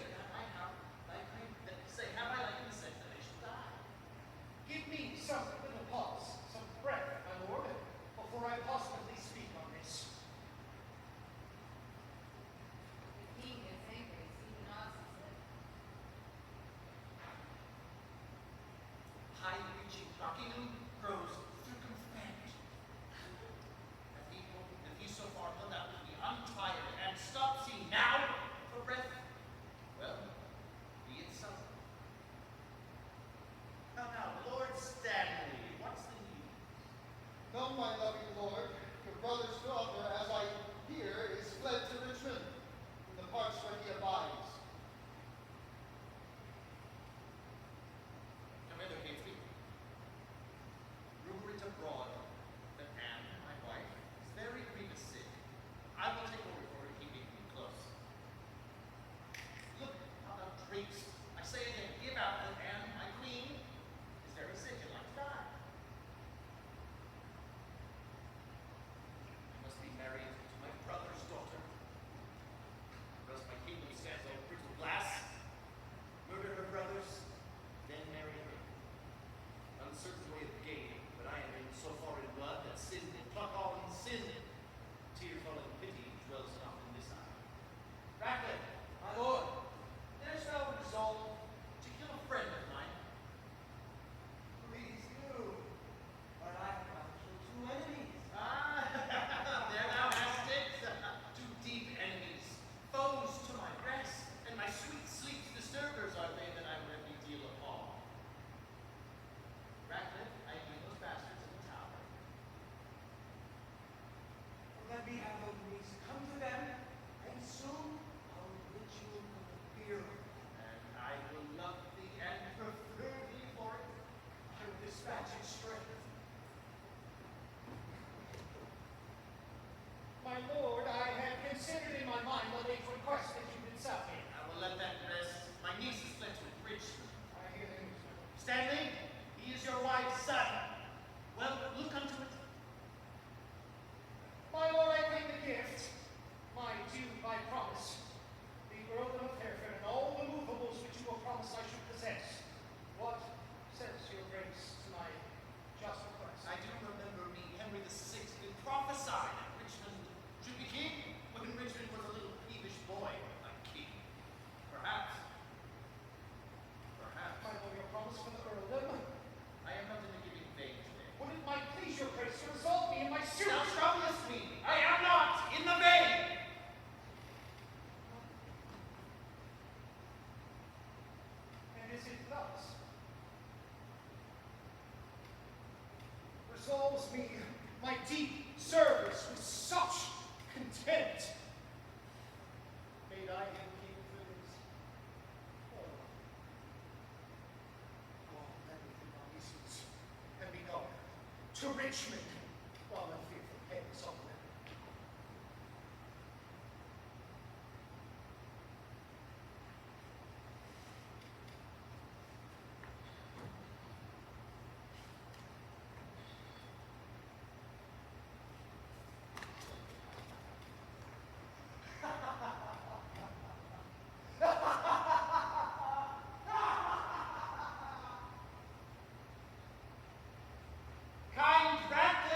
have I like consent that they shall die? Give me some little pause, some breath, my lord, before I positively speak on this. The king gets angry, Stephen Austin said. High-reaching Buckingham grows circumspect. If he so far held out to be untired and stops he now for breath, well, be it so. Now, Lord Stanley, what's the news? No, my loving lord, your brother's daughter, as I hear, is fled to Richmond, in the parts where he abides. Commander Hastings, rumor it abroad that Anne, my wife, is very grievous sick. I will take over for her, keeping me close. Look how thou drapest. I say again, give out that Anne, my queen, is very sick and like to die. I must be married to my brother's daughter. Or else my kingdom stands on brittle glass. Murder her brothers, then marry her. Uncertain way of gain, but I am in so far in blood that sin did pluck all in sin. Tearful and pity dwells not in this eye. Ratcliffe, My lord, there's no resolve to kill a friend of mine. please do, but I have got two enemies. Ah, there thou hast it. Two deep enemies, foes to my rest, and my sweet sleep's disturbers are they that I readily deal upon. Ratcliffe, I mean those bastards in the tower. Let me have those enemies come to them, and soon our ritual will appear. And I will love thee and prefer thee for it. I will dispatch it straight. My lord, I had considered in my mind the late request that you did south here. I will let that rest. My niece is fled to Richmond. I hear the news. Stanley, he is your wife's son. Well, look unto it. My lord, I claim the gift, my due by promise, the earldom of Hereford and all the movables which you will promise I should possess. What says your grace to my just request? I do remember me, Henry VI, did prophesied that Richmond should be king when Richmond was a little peevish boy, like king. Perhaps. My lord, your promise for the earldom, I am not in the giving vein today. would it might please your grace to resolve me in my suit? Thou troublest me. I am not in the vein. And is it thus? Resolves me my deep service with such content. May I him keep for this? Everything on these suits and be gone to Richmond while my fearful head is on them. Kind Ratcliffe,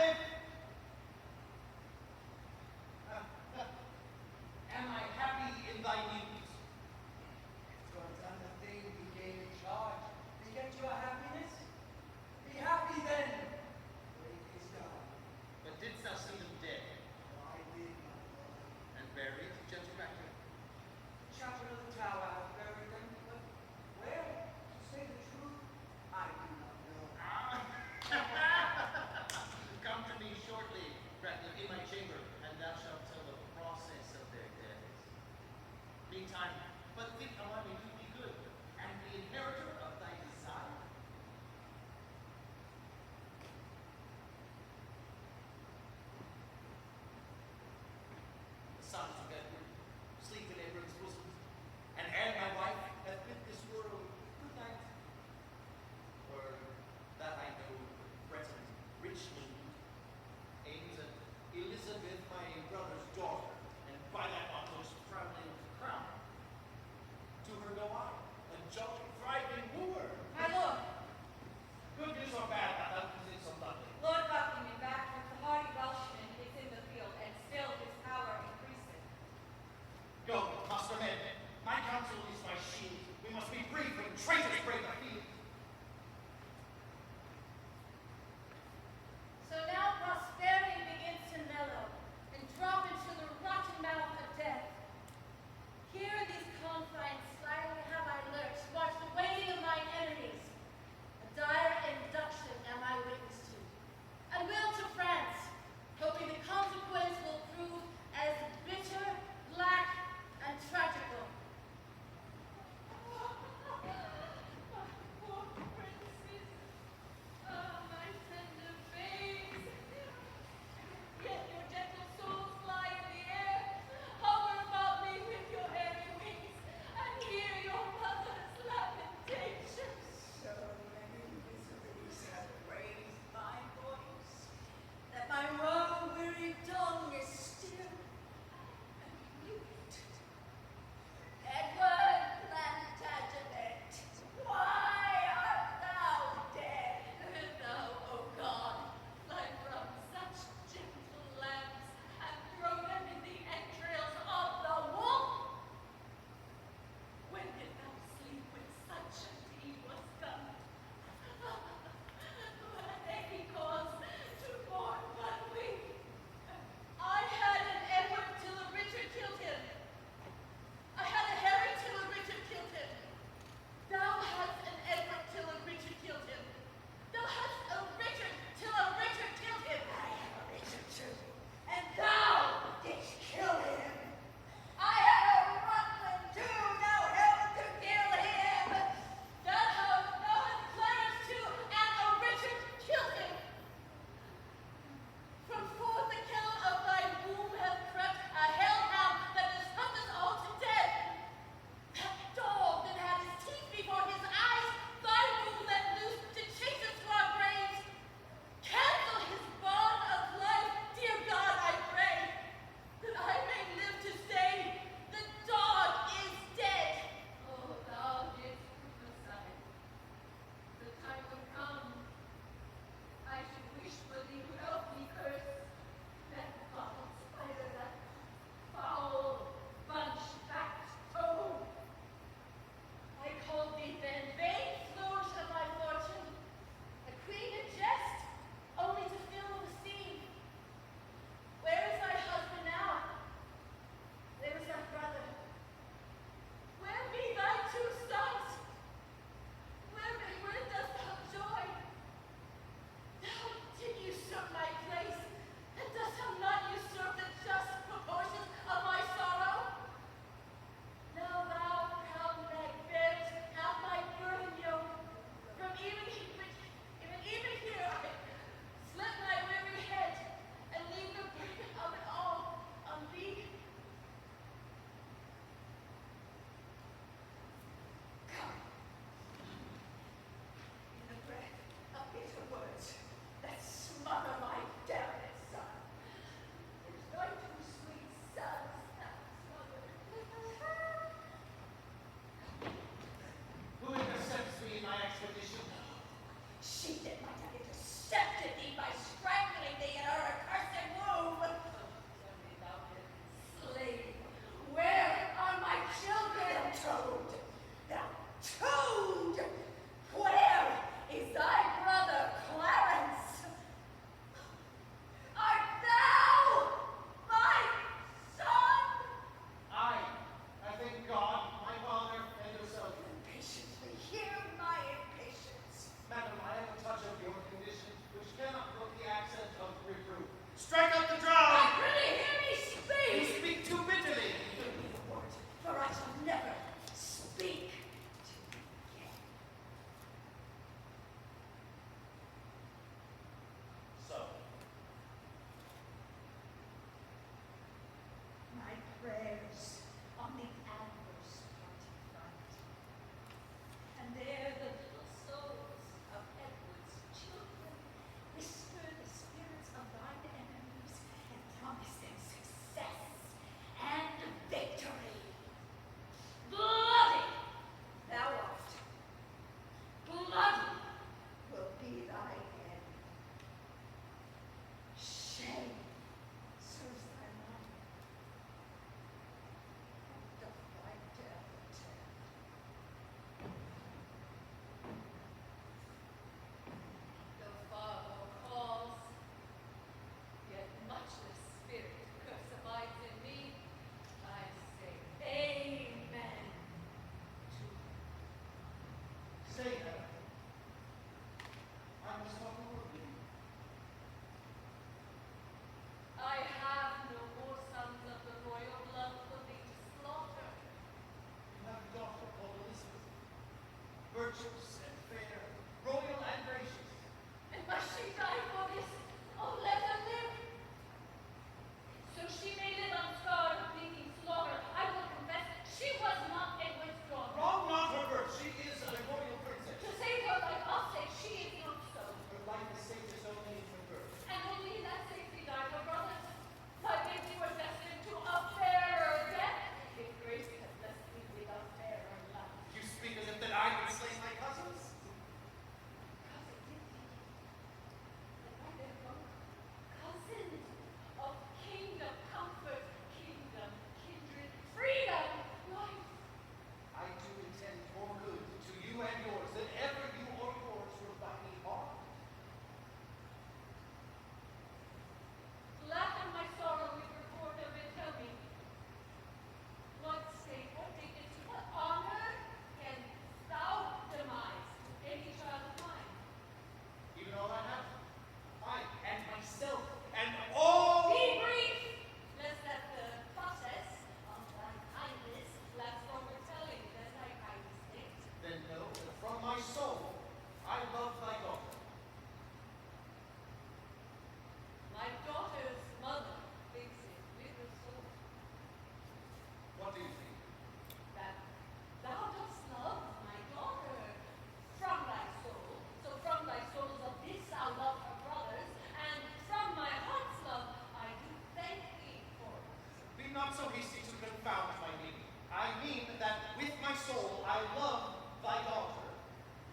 not so hasty to confound my meaning. I mean that with my soul I love thy daughter,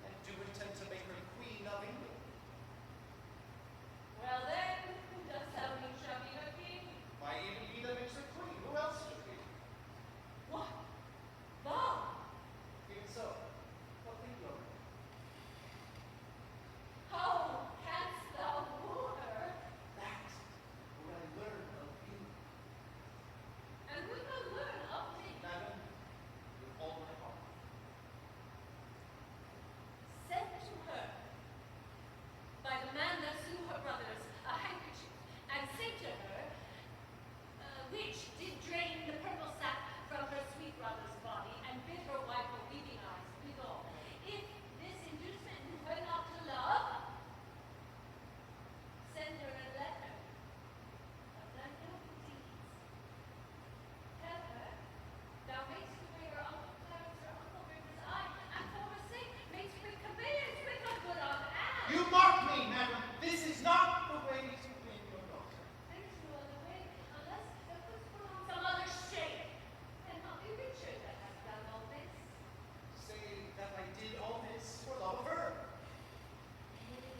and do intend to make her Queen of England. Well then, who does tell me shall be her king? Why even he that makes her Queen? Who else should be? What? Thou? Even so, what think you of her? How canst thou woo her? That would I learn of you, And wilt thou learn of me? madam, with all my heart. Send to her, by the man that slew her brothers, a handkerchief, and say to her, which did drain the purple sap from her sweet brother's body, and bid her wipe her weeping eyes withal. If this inducement move her not to love, send her a letter of thine noble deeds. Tell her thou makest away her uncle Clarence, her uncle River's eye, and for her sake makes quick conveyance with her good on hand. You mark me, madam. This is not the way to win your daughter. There is no other way, unless thou couldst put on some other shape. And not be Richard that hath done all this. Say that I did all this for love of her. Nay,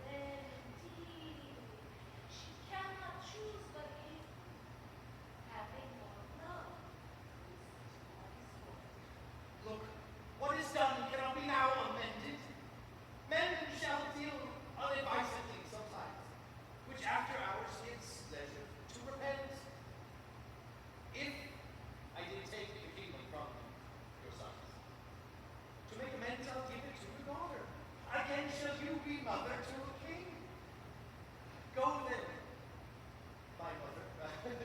then indeed, she cannot choose but him, having no love, Look, what is done cannot be now amended. Men shall deal unadvisedly sometimes, which after hours gives leisure to repent. If I did take the kingdom from your sons, to make amends I'll give it to your daughter. Again shall you be mother to a king. Go then, my mother,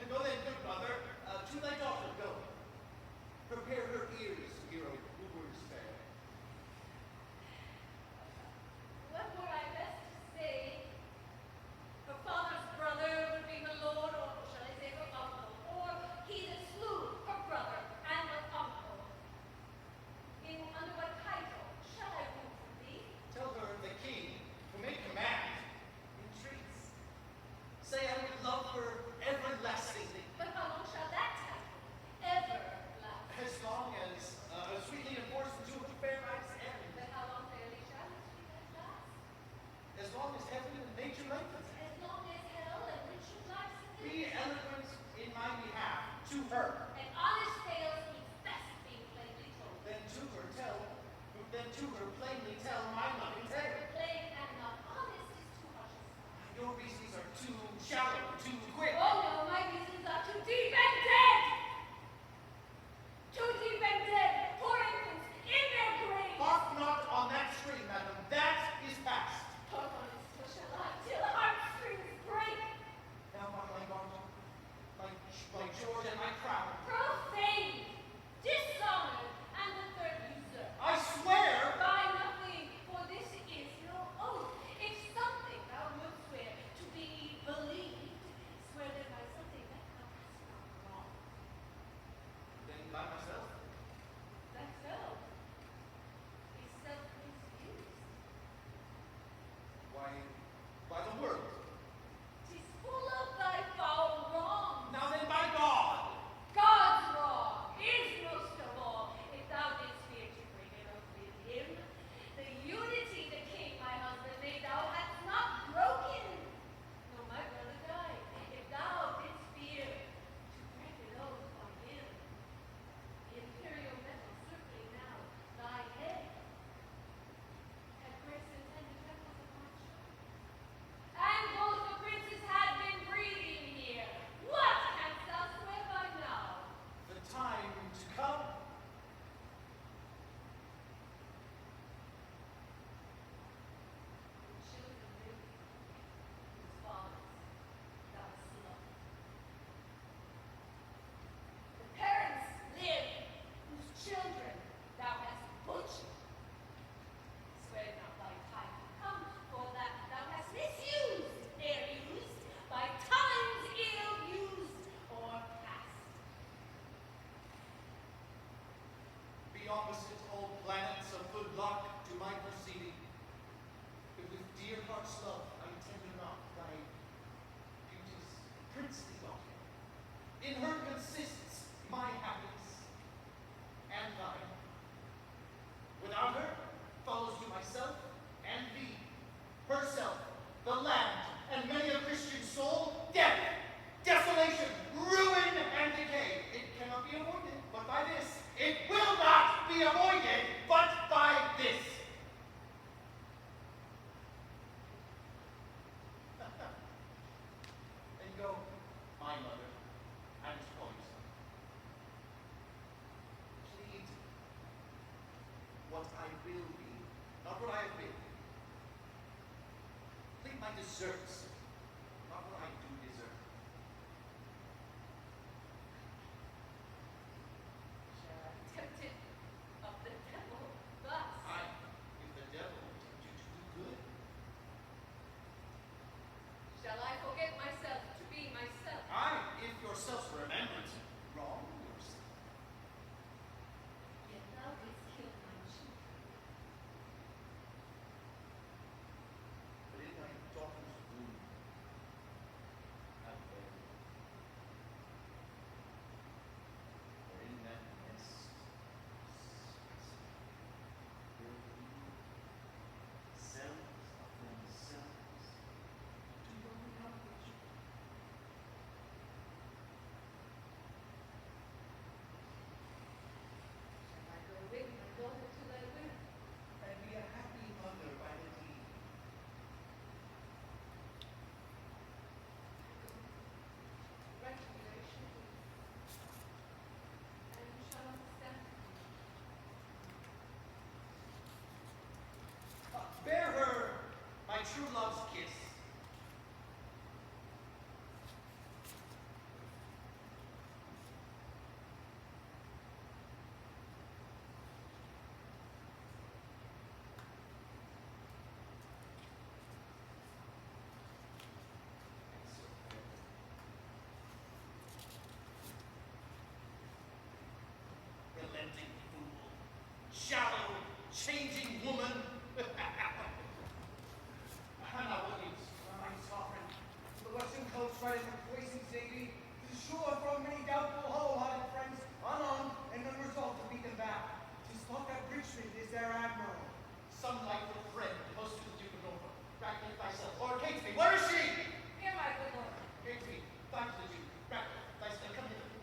go then, good mother, to thy daughter go. Prepare her ears to hear a wooer's fair. what were I best to say? Her father's brother would be her lord, or shall I say her uncle, or he that slew her brother and her uncle. Under what title shall I rule for thee? Tell her the king, who may command, entreats. Say I would love her everlastingly, But how long shall that title ever last? as long as sweetly enforced to a fair knight's end, But how long fairly shall it last? as long as heaven and nature lengthens. As long as hell and Richard lives in Be thee. eloquent in my behalf to her. And honest tales is best being plainly told. Then to her plainly tell my loving tale. Plain and not honest is too harsh a sign. Your reasons are too shallow, too quick. Oh no, my reasons are too deep and dead! Too deep and dead, poor infants in their graves! Harp not on that string, madam. That is past. Harp on it still shall I, till heartstrings break. Now my garter, my George and my crown. Profane, dishonored, and the third usurped. I swear. By nothing, for this is no oath. If something thou wilt swear to be believed, swear then by something that In her consists my happiness and thine. Without her follows you myself and thee, herself, the land, and many a Christian soul, death, desolation, ruin, and decay. It cannot be avoided, but by this. It will not be avoided, but by this. Then go, my mother, and call yourself. Plead what I will be, not what I have been. Plead my deserts, not what I do deserve. Shall I be tempted of the devil thus? I, if the devil tempt you to do good, Shall I forget myself to be myself? I, if your self-remembrance wrong yourself. Yet thou didst kill my chief. But in thy daughter's womb, have buried. For in that nest, will be cells of themselves to your knowledge. Shall I go with my daughter to thy will? And be a happy mother by the deed. Recreation and shall understand. Bear her my true love's kiss. And so farewell. Relenting fool, shallow, changing woman. Hannah Williams, my sovereign. The Western coast right as a poison Zadie, to the shore from many doubtful hollow-hearted friends, unarmed and unresolved to beat them back. 'Tis thought that Richmond is their admiral. Some like the friend close to the Duke of Norfolk. Ratcliffe thyself. Or Catesby, where is she? Here, my good lord. Catesby, back to the Duke. Ratcliffe thyself, come hither.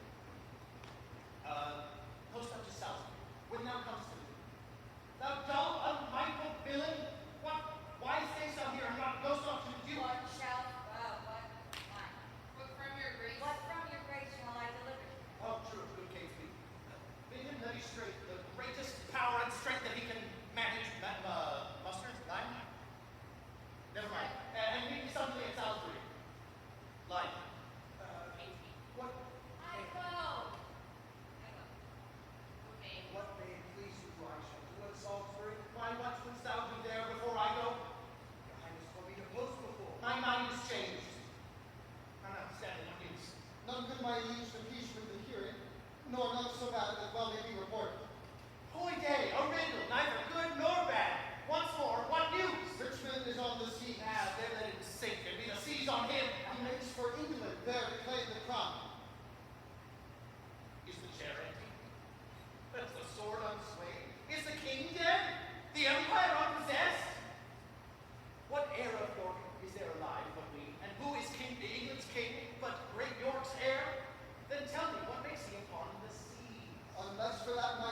Post up to Salisbury. When thou comes to me. Thou dull, unmindful villain! Why stay thou here and not go off to the Duke? What shall mine? What from your grace? What from your grace shall I deliver? Oh, true, good Catesby. Bid him levy straight the greatest power and strength that he can manage, muster, line? Never mind. And meet me suddenly at Salisbury. Line. Catesby. What, I go. Okay. what may it please you, I shall do at Salisbury? Why, what wouldst thou do there before I go? Your Highness told me to post before. My mind is changed. Hannah, stand in please. None good my liege the peace with the hearing, nor none so bad that well may be reported. Holy day, a riddle, neither good nor bad. Once more, what news? Richmond is on the sea. Ah, there let it sink and be the seas on him. He makes for England, there to claim the crown. Is the chair empty? Is the sword unswayed? Is the king dead? The empire unpossessed? What heir of York is there alive but me? And who is king, England's king, but great York's heir? Then tell me, what makes he upon the sea? Unless for that my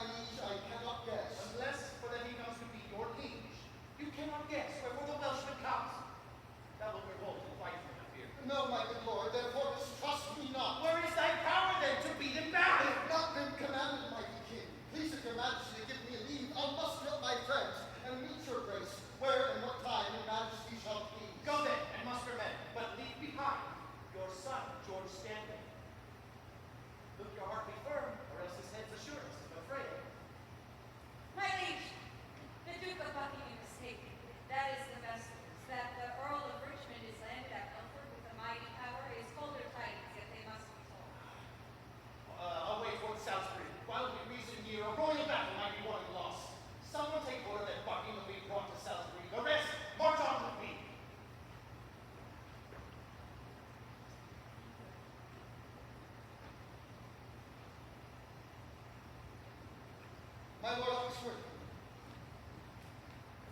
My Lord Oxford,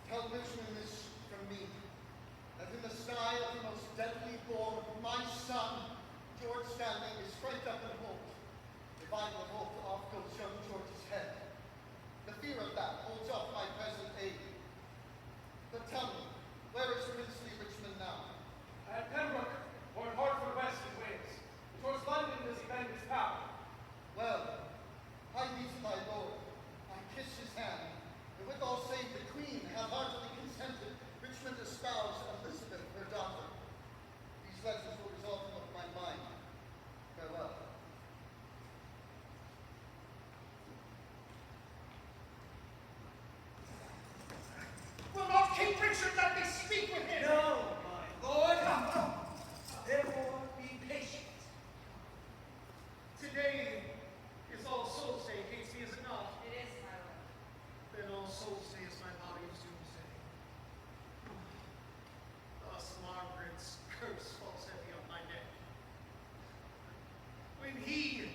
tell Richmond this from me, that in the sty of the most deadly bore, my son, George Stanley, is franked up and hold. If I revolt, off goes young George's head. The fear of that holds off my present aid. But tell me, where is princely Richmond now? At Pembroke, or in Hertford West in Wales. Towards London does he bend his power. Well, hie thee to thy lord. I kiss his hand, and with all save the queen have heartily consented Richmond espouse Elizabeth her daughter. These letters will resolve them of my mind. Farewell. Will not King Richard let me speak with him? No, my lord. Therefore, be patient. Today is All Souls' Day, Casey, is it not? It is, my lord. Then All Souls' Day is my body's doomsday. Thus Margaret's curse falls heavy on my neck. When he,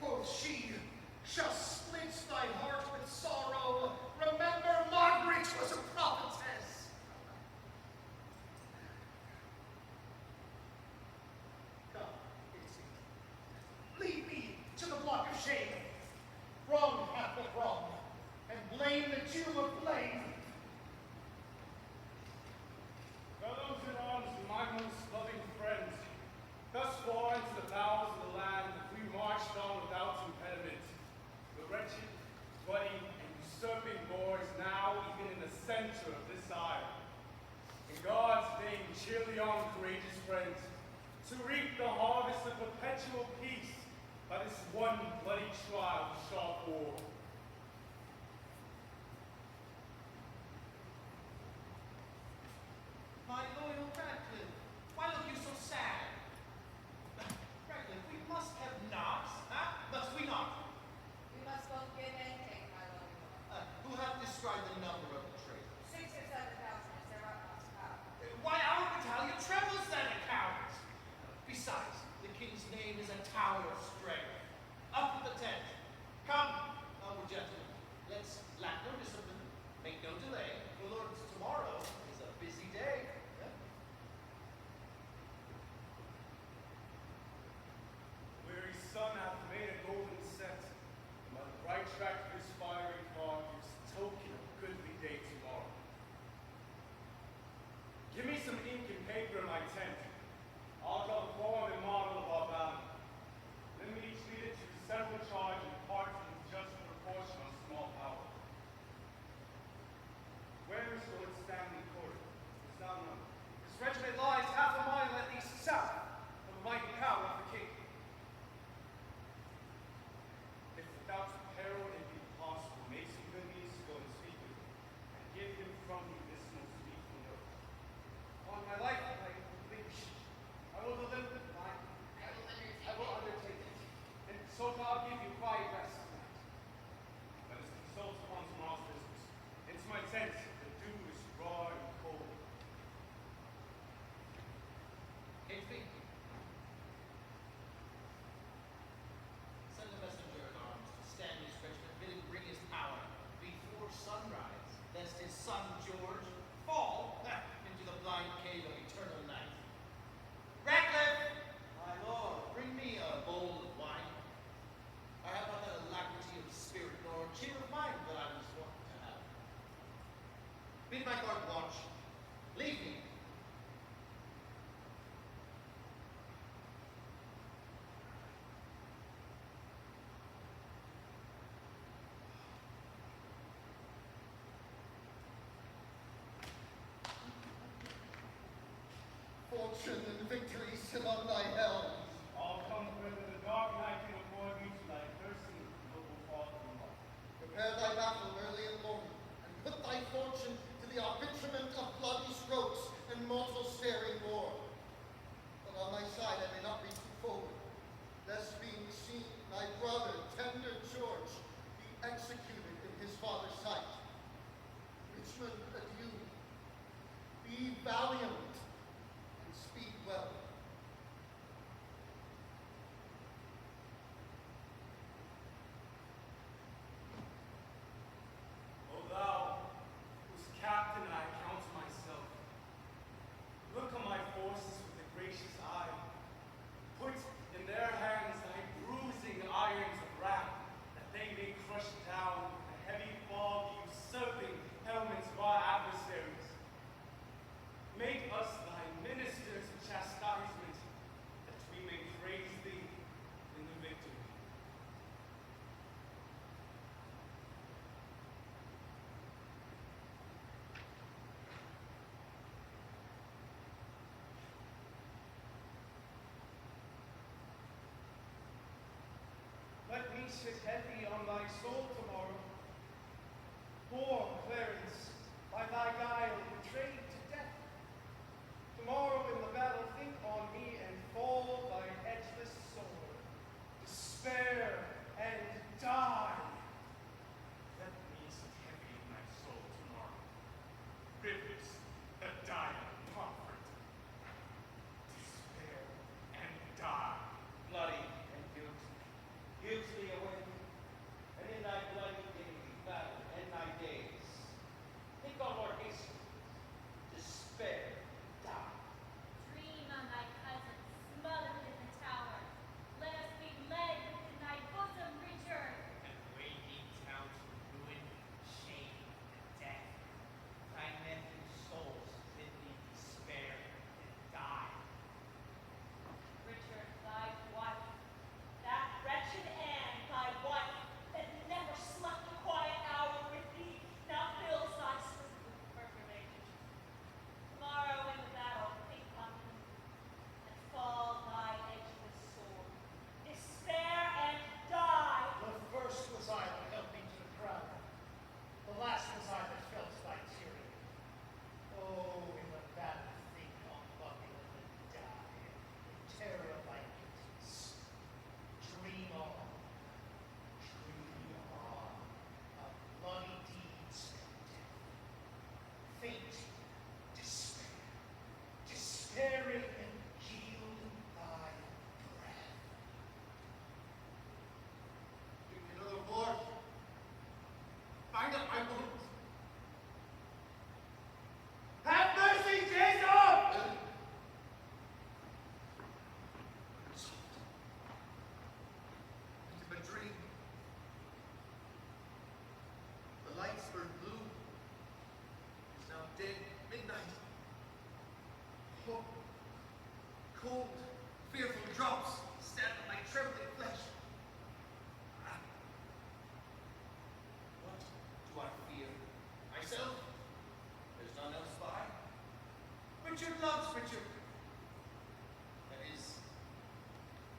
quoth she, shall split thy heart with sorrow, remember Margaret was a prophetess. Come, Casey. Lead me to the block of shame. Wrong hath the wrong, and blame the Jew of blame. Fellows in arms and my most loving friends, thus far into the bowels of the land we marched on without impediment. The wretched, bloody, and usurping war is now even in the center of this isle. In God's name, cheerly on, courageous friends, to reap the harvest of perpetual peace by this one bloody trial of sharp war. My loyal Radcliffe, why look you so sad? Radcliffe, we must have knots, huh? Must we not? We must both give and take, my lord. Who hath described the number of the traitor? 6 or 7,000 is their utmost power. Why, our battalion trebles that account. Besides, the king's name is a tower of strength. Up with the tent. Come, our gentlemen. Let's lack no discipline, make no delay. For Lord, tomorrow is a busy day. Weary sun hath made a golden set, and by the bright track of his fiery car gives token of goodly day tomorrow. Give me some ink and paper in my tent. I'll draw the form and model of our banner. Then we each lead it to the central charge and part in just proportion of small power. Where is Lord Stanley Court? Is thou known? His regiment lies half a mile at least south of the mighty power of the king. If without peril it be possible, make some good news to go and speak with him, and give him from me this most needful note. On my life, my liege, I will deliver it. I will undertake it. And so God give you quiet rest tonight. Let us consult upon tomorrow's business. Into my tent, the dew is raw and cold. Catesby, send a messenger at arms to Stanley's regiment, bid him bring his power before sunrise, lest his son George fall into the blind cave of eternal night. Radcliffe! My lord, bring me a bowl of wine. I have not that alacrity of spirit nor cheer of mind that I was wont to have. Bid my guard watch. Leave me. Fortune and victory sit on thy helm. All come whether the dark night can afford me to thy thirsty noble father-in-law. Prepare thy battle early and morning, and put thy fortune to the arbitrament of bloody strokes and mortal staring war. But on my side I may not be too forward, lest being seen my brother, tender George, be executed in his father's sight. Richmond, adieu. Be valiant and speed well. Let me sit heavy on thy soul tomorrow. Poor Clarence, by thy guile betrayed to death. Tomorrow in the battle think on me and fall thy edgeless sword. Despair and die. Let me sit heavy in my soul tomorrow. Rivers that die of comfort. Despair and die. Bloody and guilty, guilty away, and in thy bloody daily battle and thy days, think on Lord Hastings, despair, die. Dream on thy cousin, smothered in the tower. Let us be led within thy bosom, Richard. And way ye towns to ruin, shame, and death. Thy men whose souls bid thee despair and die. Richard, thy wife, that wretched Anne, thy wife, that never slept a quiet hour with thee, now fills thy sleep with perturbation. Tomorrow in the battle, think on him, and fall thy edgeless sword. Despair and die. The first was I that helped thee to the crown. The last was I that felt thy tyranny. Oh, in the battle think on buckle and die, in terror of thy beauties. Dream on, of bloody deeds and death. Fate, despair, despairing and yield thy breath. Give me another war. Find out my wounds. Have mercy, Jason! Soft. Intimate dream. The lights burned blue. It's now dead midnight. Oh, cold, fearful drops stand on my trembling flesh. Ah. What do I fear? Myself? There's none else by. Richard loves Richard. That is,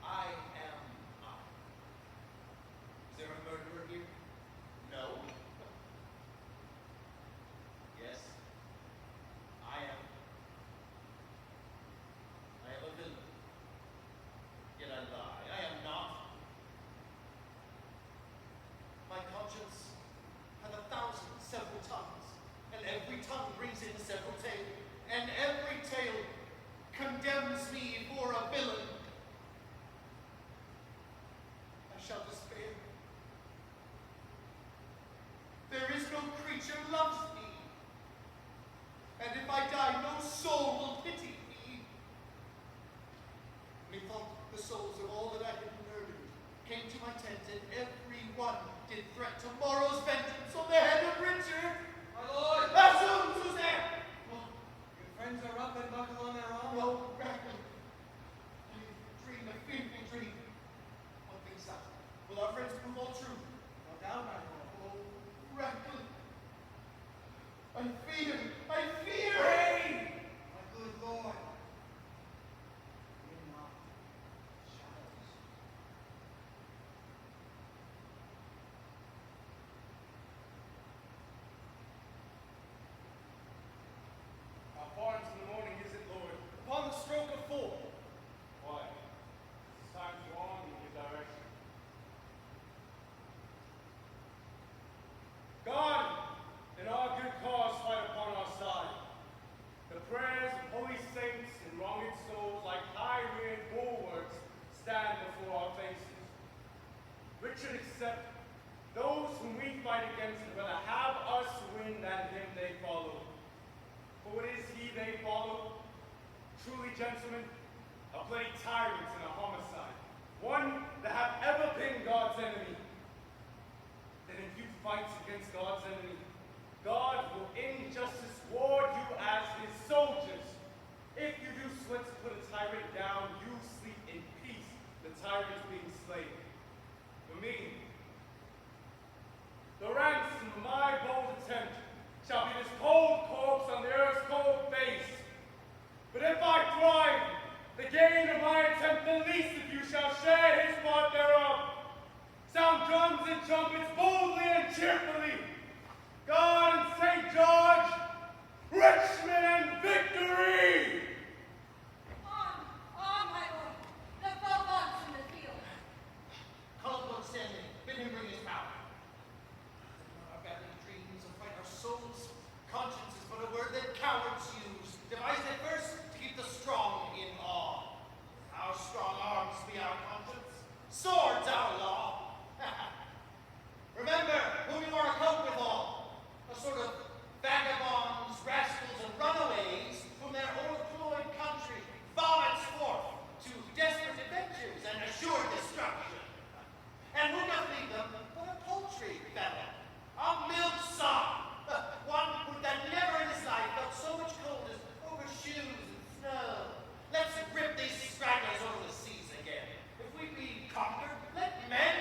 I am I. Is there a murderer here? No. Yes, I am. I am a villain. Yet I lie. I am not. My conscience hath 1,000 several tongues, and every tongue brings in a several tale, and every tale condemns me for a villain. I shall despair. There is no creature loves me, and if I die, no soul will pity me. Methought the souls of all that I had murdered came to my tent, and every one did threat tomorrow's vengeance on the head of Richard. My lord, Assume, Suzanne! Oh, your friends are up and buckle on their armor. no, Rackham. I dreamed a fearful dream. What thinks thou? Will our friends prove all true? No doubt, my lord. Oh, Rackham. I fear! I fear! My good lord. Fear not. Shadows. How far into the morning is it, Lord? Upon the stroke of 4. Why? It's time to arm in your direction. God, in our good cause fight upon our side. The prayers of holy saints and wronged souls like high-reared bulwarks stand before our faces. Richard accept those whom we fight against would rather have us win than him they follow. For what is he they follow? Truly, gentlemen, a bloody tyrant and a homicide. One that hath ever been God's enemy. Then if you fight against God's enemy, God will in justice ward you as his soldiers. If you do sweat to put a tyrant down, you sleep in peace, the tyrant being slain. For me, the ransom of my bold attempt shall be this cold corpse on the earth's cold face. But if I thrive, the gain of my attempt, the least of you shall share his part thereof. and trumpets boldly and cheerfully. God and St. George, Richmond and victory! On, my lord. The foe wants in the field. Call Lord Stanley, bid him bring his power. Our battling dreams of fight our souls. Conscience is but a word that cowards use, devised at first to keep the strong in awe. Our strong arms be our conscience, swords our law. Remember whom you are a cope withal, a sort of vagabonds, rascals, and runaways whom their o'ercloyed country vomits forth to desperate adventures and assured destruction. And who doth lead them but a paltry fellow, a milksop, one who that never in his life felt so much cold as over shoes and snow. Let's rip these stragglers over the seas again. If we be conquered, let men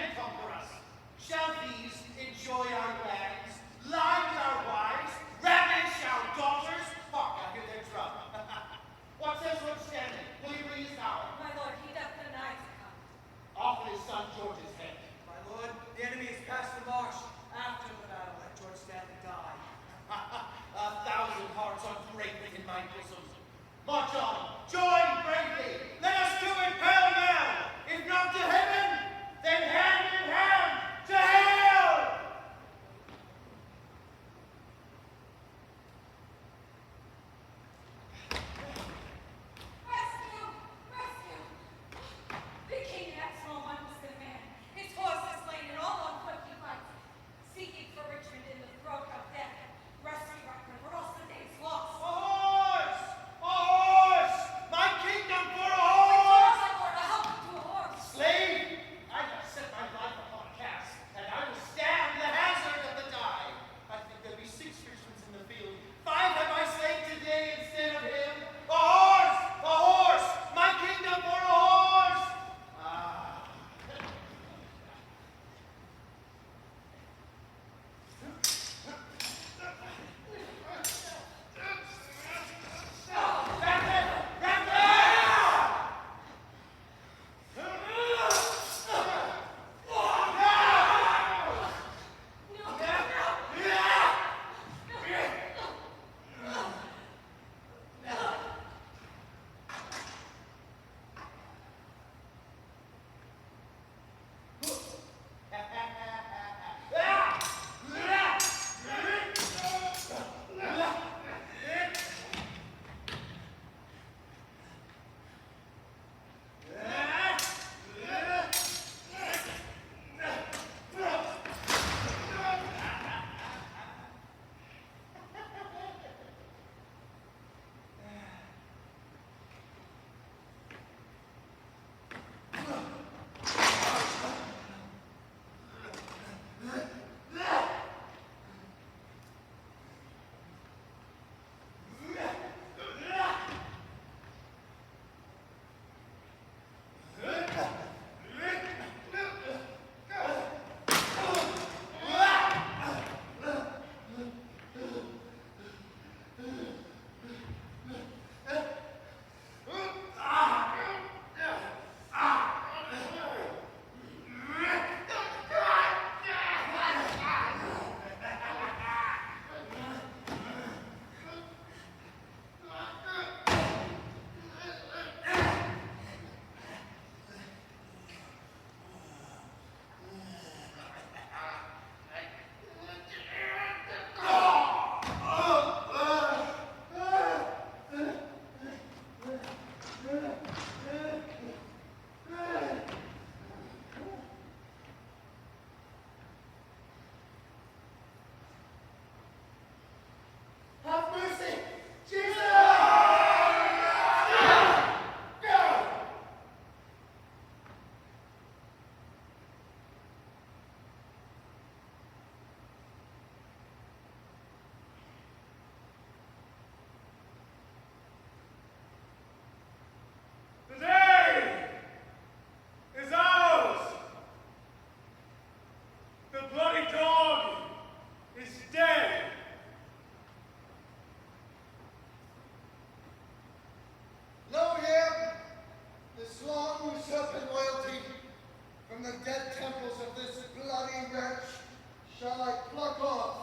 shall I pluck off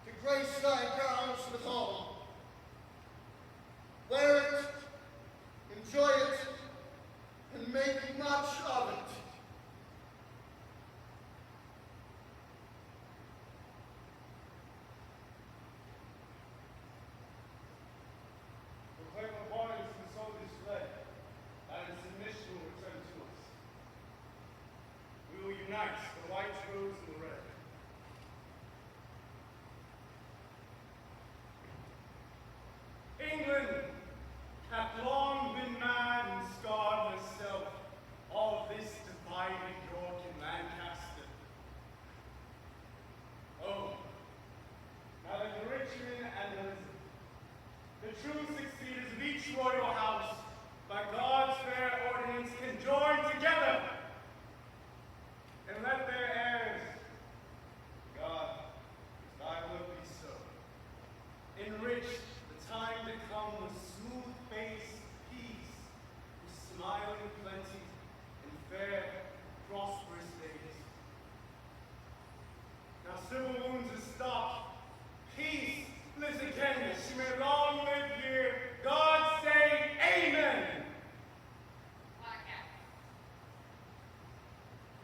to grace thy grounds withal. Wear it, enjoy it, and make much of it. Proclaim upon us and so display that its submission will return to us. We will unite the white rose and the red. England hath long been mad and scarred herself, all this divided York and Lancaster. Oh, now that Richmond and Elizabeth, the true succeeders of each royal house, by God's fair ordinance, can join together and let their heirs, God, thy will be so, enrich the time to come with smooth-faced peace, with smiling plenty and fair, prosperous days. Now civil